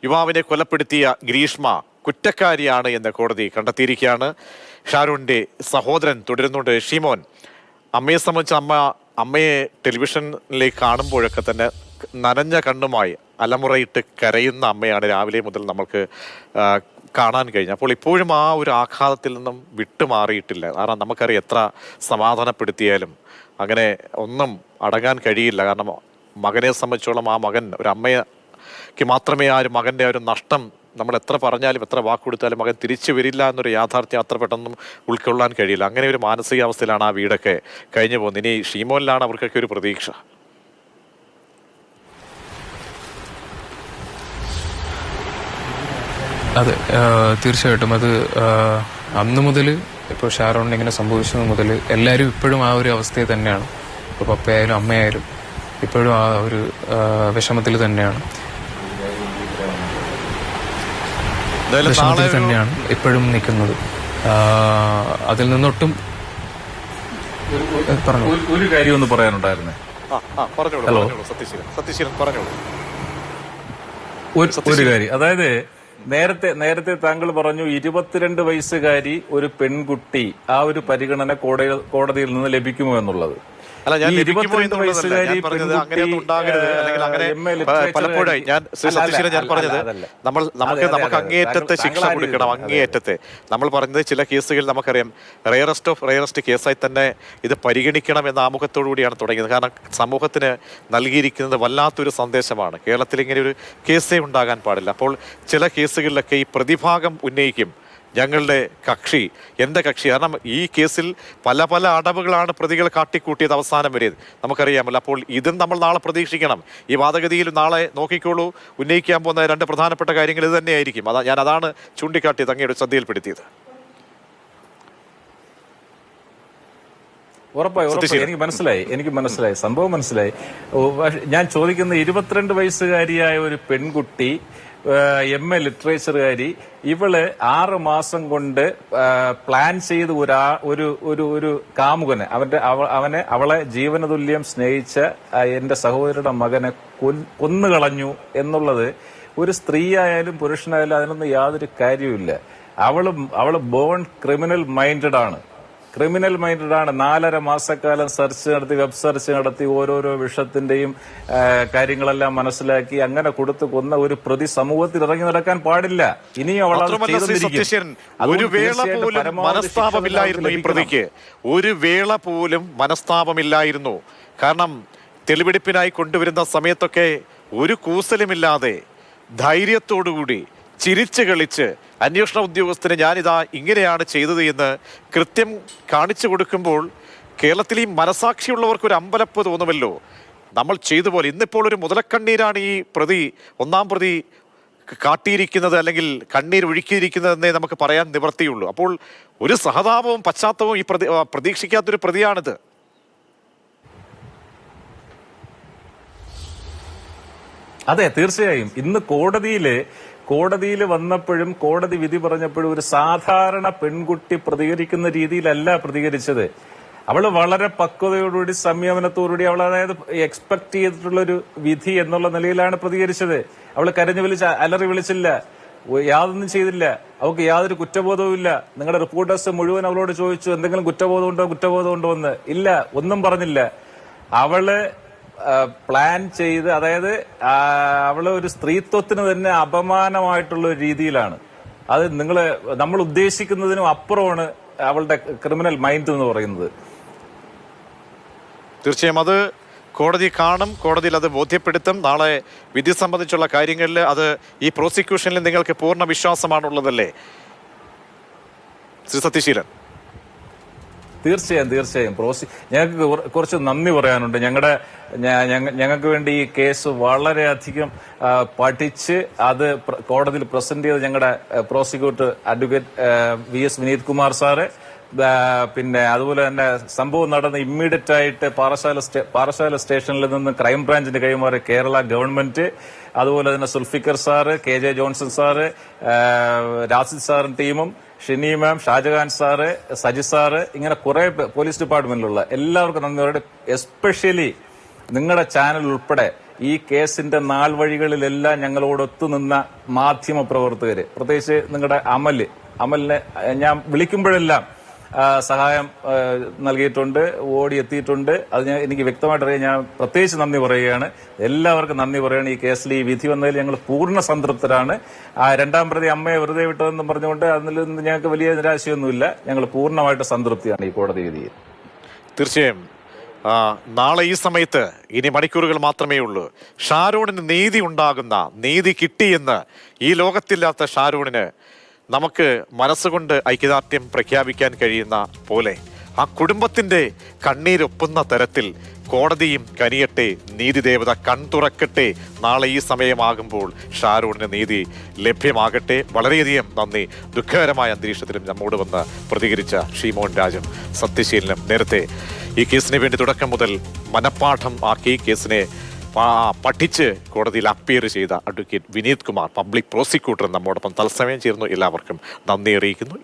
[SPEAKER 1] യുവാവിനെ കൊലപ്പെടുത്തിയ ഗ്രീഷ്മ കുറ്റക്കാരിയാണ് എന്ന് കോടതി കണ്ടെത്തിയിരിക്കുകയാണ്. ഷാരോണിന്റെ സഹോദരൻ തുടരുന്നുണ്ട്. ഷീമോൻ, അമ്മയെ സംബന്ധിച്ച് അമ്മയെ ടെലിവിഷനിലേക്ക് കാണുമ്പോഴൊക്കെ തന്നെ നനഞ്ഞ കണ്ണുമായി അലമുറയിട്ട് കരയുന്ന അമ്മയാണ് രാവിലെ മുതൽ നമുക്ക് കാണാൻ കഴിഞ്ഞത്. അപ്പോൾ ഇപ്പോഴും ആ ഒരു ആഘാതത്തിൽ നിന്നും വിട്ടുമാറിയിട്ടില്ല. കാരണം നമുക്കറിയാം എത്ര സമാധാനപ്പെടുത്തിയാലും അങ്ങനെ ഒന്നും അടങ്ങാൻ കഴിയില്ല. കാരണം മകനെ സംബന്ധിച്ചോളം ആ മകൻ ഒരു അമ്മയ്ക്ക് മാത്രമേ ആ ഒരു മകൻ്റെ ഒരു നഷ്ടം നമ്മൾ എത്ര പറഞ്ഞാലും എത്ര വാക്ക് കൊടുത്താലും മകൻ തിരിച്ചു വരില്ല എന്നൊരു യാഥാർത്ഥ്യം അത്ര പെട്ടെന്നും ഉൾക്കൊള്ളാൻ കഴിയില്ല. അങ്ങനെ ഒരു മാനസികാവസ്ഥയിലാണ് ആ വീടൊക്കെ കഴിഞ്ഞു പോകുന്നത്. ഇനി ഷീമോനിലാണ് അവർക്കൊക്കെ ഒരു പ്രതീക്ഷ.
[SPEAKER 5] അതെ, തീർച്ചയായിട്ടും അത് അന്ന് മുതൽ ഇപ്പോൾ ഷാരോണിന് ഇങ്ങനെ സംഭവിച്ചത് മുതൽ എല്ലാവരും ഇപ്പോഴും ആ ഒരു അവസ്ഥയിൽ തന്നെയാണ്. ഇപ്പോൾ പപ്പയായാലും അമ്മയായാലും ഇപ്പോഴും ആ ഒരു വിഷമത്തിൽ തന്നെയാണ് ഇപ്പോഴും നിൽക്കുന്നത്. അതിൽ നിന്നൊട്ടും
[SPEAKER 6] ഒരു കാര്യം ഒന്ന് പറയാനുണ്ടായിരുന്നേ. ഒരു കാര്യം, അതായത് നേരത്തെ താങ്കൾ പറഞ്ഞു 22 വയസ്സുകാരി ഒരു പെൺകുട്ടി, ആ ഒരു പരിഗണന കോടതിയിൽ നിന്ന് ലഭിക്കുമോ എന്നുള്ളത്.
[SPEAKER 1] അല്ല, ഞാൻ പലപ്പോഴായി ഞാൻ പറഞ്ഞത് നമുക്ക് അങ്ങേയറ്റത്തെ ശിക്ഷ കൊടുക്കണം. അങ്ങേയറ്റത്തെ നമ്മൾ പറഞ്ഞത് ചില കേസുകൾ നമുക്കറിയാം റെയറസ്റ്റ് കേസായി തന്നെ ഇത് പരിഗണിക്കണം എന്ന ആമുഖത്തോടു കൂടിയാണ് തുടങ്ങിയത്. കാരണം സമൂഹത്തിന് നൽകിയിരിക്കുന്നത് വല്ലാത്തൊരു സന്ദേശമാണ്. കേരളത്തിൽ ഇങ്ങനെ ഒരു കേസേ ഉണ്ടാകാൻ പാടില്ല. അപ്പോൾ ചില കേസുകളിലൊക്കെ ഈ പ്രതിഭാഗം ഉന്നയിക്കും ഞങ്ങളുടെ കക്ഷി, എൻ്റെ കക്ഷി. കാരണം ഈ കേസിൽ പല അടവുകളാണ് പ്രതികൾ കാട്ടിക്കൂട്ടിയത് അവസാനം വരെ നമുക്കറിയാമല്ലോ. അപ്പോൾ ഇതും നമ്മൾ നാളെ പ്രതീക്ഷിക്കണം. ഈ വാദഗതിയിൽ നാളെ നോക്കിക്കോളൂ, ഉന്നയിക്കാൻ പോകുന്ന 2 പ്രധാനപ്പെട്ട കാര്യങ്ങൾ ഇത് തന്നെയായിരിക്കും. അതാണ് ചൂണ്ടിക്കാട്ടിയത്, അങ്ങയുടെ ശ്രദ്ധയിൽപ്പെടുത്തിയത്.
[SPEAKER 6] ഉറപ്പായി എനിക്ക് മനസ്സിലായി സംഭവം മനസ്സിലായി. ഞാൻ ചോദിക്കുന്ന 22 വയസ്സുകാരിയായ ഒരു പെൺകുട്ടി, MA ലിറ്ററേച്ചറുകാരി, ഇവള് 6 മാസം കൊണ്ട് പ്ലാൻ ചെയ്ത് ഒരു കാമുകനെ അവളെ ജീവനതുല്യം സ്നേഹിച്ച എന്റെ സഹോദരിയുടെ മകനെ കൊന്നുകളഞ്ഞു എന്നുള്ളത് ഒരു സ്ത്രീ ആയാലും പുരുഷനായാലും അതിനൊന്നും യാതൊരു കാര്യവുമില്ല. അവള് ബോൺ ക്രിമിനൽ മൈൻഡഡ് ആണ്. 4.5 മാസക്കാലം സെർച്ച് നടത്തി, വെബ് സെർച്ച് നടത്തി, ഓരോരോ വിഷത്തിന്റെയും കാര്യങ്ങളെല്ലാം മനസ്സിലാക്കി അങ്ങനെ കൊടുത്തു കൊന്ന ഒരു പ്രതി സമൂഹത്തിൽ ഇറങ്ങി നടക്കാൻ പാടില്ല. ഇനിയും
[SPEAKER 1] ഒരു വേള പോലും മനസ്താപമില്ലായിരുന്നു ഈ പ്രതിക്ക്. ഒരു വേള പോലും മനസ്താപമില്ലായിരുന്നു. കാരണം തെളിവെടുപ്പിനായി കൊണ്ടുവരുന്ന സമയത്തൊക്കെ ഒരു കൂസലുമില്ലാതെ ധൈര്യത്തോടുകൂടി ചിരിച്ചു കളിച്ച് അന്വേഷണ ഉദ്യോഗസ്ഥന് ഞാനിതാ ഇങ്ങനെയാണ് ചെയ്തത് എന്ന് കൃത്യം കാണിച്ചു കൊടുക്കുമ്പോൾ കേരളത്തിൽ ഈ മനസാക്ഷിയുള്ളവർക്ക് ഒരു അമ്പലപ്പ് തോന്നുമല്ലോ. നമ്മൾ ചെയ്തു പോലെ ഇന്നിപ്പോൾ ഒരു മുതലക്കണ്ണീരാണ് ഈ ഒന്നാം പ്രതി കാട്ടിയിരിക്കുന്നത്, അല്ലെങ്കിൽ കണ്ണീർ ഒഴുക്കിയിരിക്കുന്നതെന്നേ നമുക്ക് പറയാൻ നിവർത്തിയുള്ളൂ. അപ്പോൾ ഒരു സഹതാപവും പശ്ചാത്തലവും ഈ പ്രതീക്ഷിക്കാത്തൊരു പ്രതിയാണിത്.
[SPEAKER 6] അതെ, തീർച്ചയായും. ഇന്ന് കോടതിയിൽ വന്നപ്പോഴും കോടതി വിധി പറഞ്ഞപ്പോഴും ഒരു സാധാരണ പെൺകുട്ടി പ്രതികരിക്കുന്ന രീതിയിലല്ല പ്രതികരിച്ചത്. അവള് വളരെ പക്വതയോടുകൂടി സംയമനത്തോടുകൂടി അതായത് എക്സ്പെക്ട് ചെയ്തിട്ടുള്ളൊരു വിധി എന്നുള്ള നിലയിലാണ് പ്രതികരിച്ചത്. അവള് കരഞ്ഞു അലറി വിളിച്ചില്ല, യാതൊന്നും ചെയ്തില്ല. അവൾക്ക് യാതൊരു കുറ്റബോധവും ഇല്ല. നിങ്ങളുടെ റിപ്പോർട്ടേഴ്സ് മുഴുവൻ അവളോട് ചോദിച്ചു എന്തെങ്കിലും കുറ്റബോധമുണ്ടോ എന്ന്. ഇല്ല, ഒന്നും പറഞ്ഞില്ല. അവള് പ്ലാൻ ചെയ്ത്, അതായത് അവള് ഒരു സ്ത്രീത്വത്തിന് തന്നെ അപമാനമായിട്ടുള്ള ഒരു രീതിയിലാണ്. അത് നമ്മൾ ഉദ്ദേശിക്കുന്നതിനും അപ്പുറമാണ് അവളുടെ ക്രിമിനൽ മൈൻഡ് എന്ന് പറയുന്നത്.
[SPEAKER 1] തീർച്ചയായും അത് കോടതി കാണും, കോടതിയിൽ അത് ബോധ്യപ്പെടുത്തും. നാളെ വിധി സംബന്ധിച്ചുള്ള കാര്യങ്ങളിൽ അത് ഈ പ്രോസിക്യൂഷനിൽ നിങ്ങൾക്ക് പൂർണ്ണ വിശ്വാസമാണുള്ളതല്ലേ ശ്രീ സത്യശീലൻ?
[SPEAKER 6] തീർച്ചയായും ഞങ്ങൾക്ക് കുറച്ച് നന്ദി പറയാനുണ്ട്. ഞങ്ങൾക്ക് വേണ്ടി ഈ കേസ് വളരെയധികം പഠിച്ച് അത് കോടതിയിൽ പ്രസന്റ് ചെയ്ത് ഞങ്ങളുടെ prosecutor advocate VS Vineeth Kumar sir, പിന്നെ അതുപോലെ തന്നെ സംഭവം നടന്ന് ഇമ്മീഡിയറ്റ് ആയിട്ട് പാറശാല സ്റ്റേഷനിൽ നിന്ന് ക്രൈംബ്രാഞ്ചിന് കൈമാറി കേരള ഗവൺമെന്റ്, അതുപോലെ തന്നെ Zulfikar sir, KJ Johnson sir, Rasid സാറും ടീമും, Shini ma'am, Shajahan sir, Saji sir, ഇങ്ങനെ കുറെ പോലീസ് ഡിപ്പാർട്ട്മെന്റിലുള്ള എല്ലാവർക്കും നന്ദി പറയട്ടെ. എസ്പെഷ്യലി നിങ്ങളുടെ ചാനൽ ഉൾപ്പെടെ ഈ കേസിന്റെ നാൾ വഴികളിലെല്ലാം ഞങ്ങളോടൊത്തു നിന്ന മാധ്യമ പ്രവർത്തകര്, പ്രത്യേകിച്ച് നിങ്ങളുടെ അമലിനെ ഞാൻ വിളിക്കുമ്പോഴെല്ലാം സഹായം നൽകിയിട്ടുണ്ട്, ഓടിയെത്തിയിട്ടുണ്ട്. അത് എനിക്ക് വ്യക്തമായിട്ട് അറിയാം. ഞാൻ പ്രത്യേകിച്ച് നന്ദി പറയുകയാണ്, എല്ലാവർക്കും നന്ദി പറയുകയാണ്. ഈ കേസിൽ ഈ വിധി വന്നതിൽ ഞങ്ങൾ പൂർണ്ണ സംതൃപ്തരാണ്. രണ്ടാം പ്രതി അമ്മയെ വെറുതെ വിട്ടതെന്നും പറഞ്ഞുകൊണ്ട് അതിൽ നിന്ന് ഞങ്ങൾക്ക് വലിയ നിരാശയൊന്നുമില്ല. ഞങ്ങൾ പൂർണ്ണമായിട്ട് സംതൃപ്തിയാണ് ഈ കോടതി വിധിയിൽ.
[SPEAKER 1] തീർച്ചയായും നാളെ ഈ സമയത്ത് ഇനി മണിക്കൂറുകൾ മാത്രമേ ഉള്ളൂ. ഷാരോണിന് നീതി ഉണ്ടാകുന്ന, നീതി കിട്ടിയെന്ന് ഈ ലോകത്തില്ലാത്ത ഷാരോണിന് നമുക്ക് മനസ്സുകൊണ്ട് ഐക്യദാർഢ്യം പ്രഖ്യാപിക്കാൻ കഴിയുന്ന പോലെ ആ കുടുംബത്തിന്റെ കണ്ണീരൊപ്പുന്ന തരത്തിൽ കോടതിയും കനിയട്ടെ, നീതിദേവത കൺതുറക്കട്ടെ. നാളെ ഈ സമയമാകുമ്പോൾ ഷാരോണിന് നീതി ലഭ്യമാകട്ടെ. വളരെയധികം നന്ദി. ദുഃഖകരമായ അന്തരീക്ഷത്തിലും നമ്മോട് വന്ന് പ്രതികരിച്ച ഷീമോൻ രാജും സത്യശീലനും നേരത്തെ ഈ കേസിന് വേണ്ടി തുടക്കം മുതൽ മനഃപാഠം ആക്കി കേസിനെ പഠിച്ച് കോടതിയിൽ അപ്പിയർ ചെയ്ത advocate Vineeth Kumar, public prosecutor, നമ്മോടൊപ്പം തത്സമയം ചേർന്നു. എല്ലാവർക്കും നന്ദി അറിയിക്കുന്നു.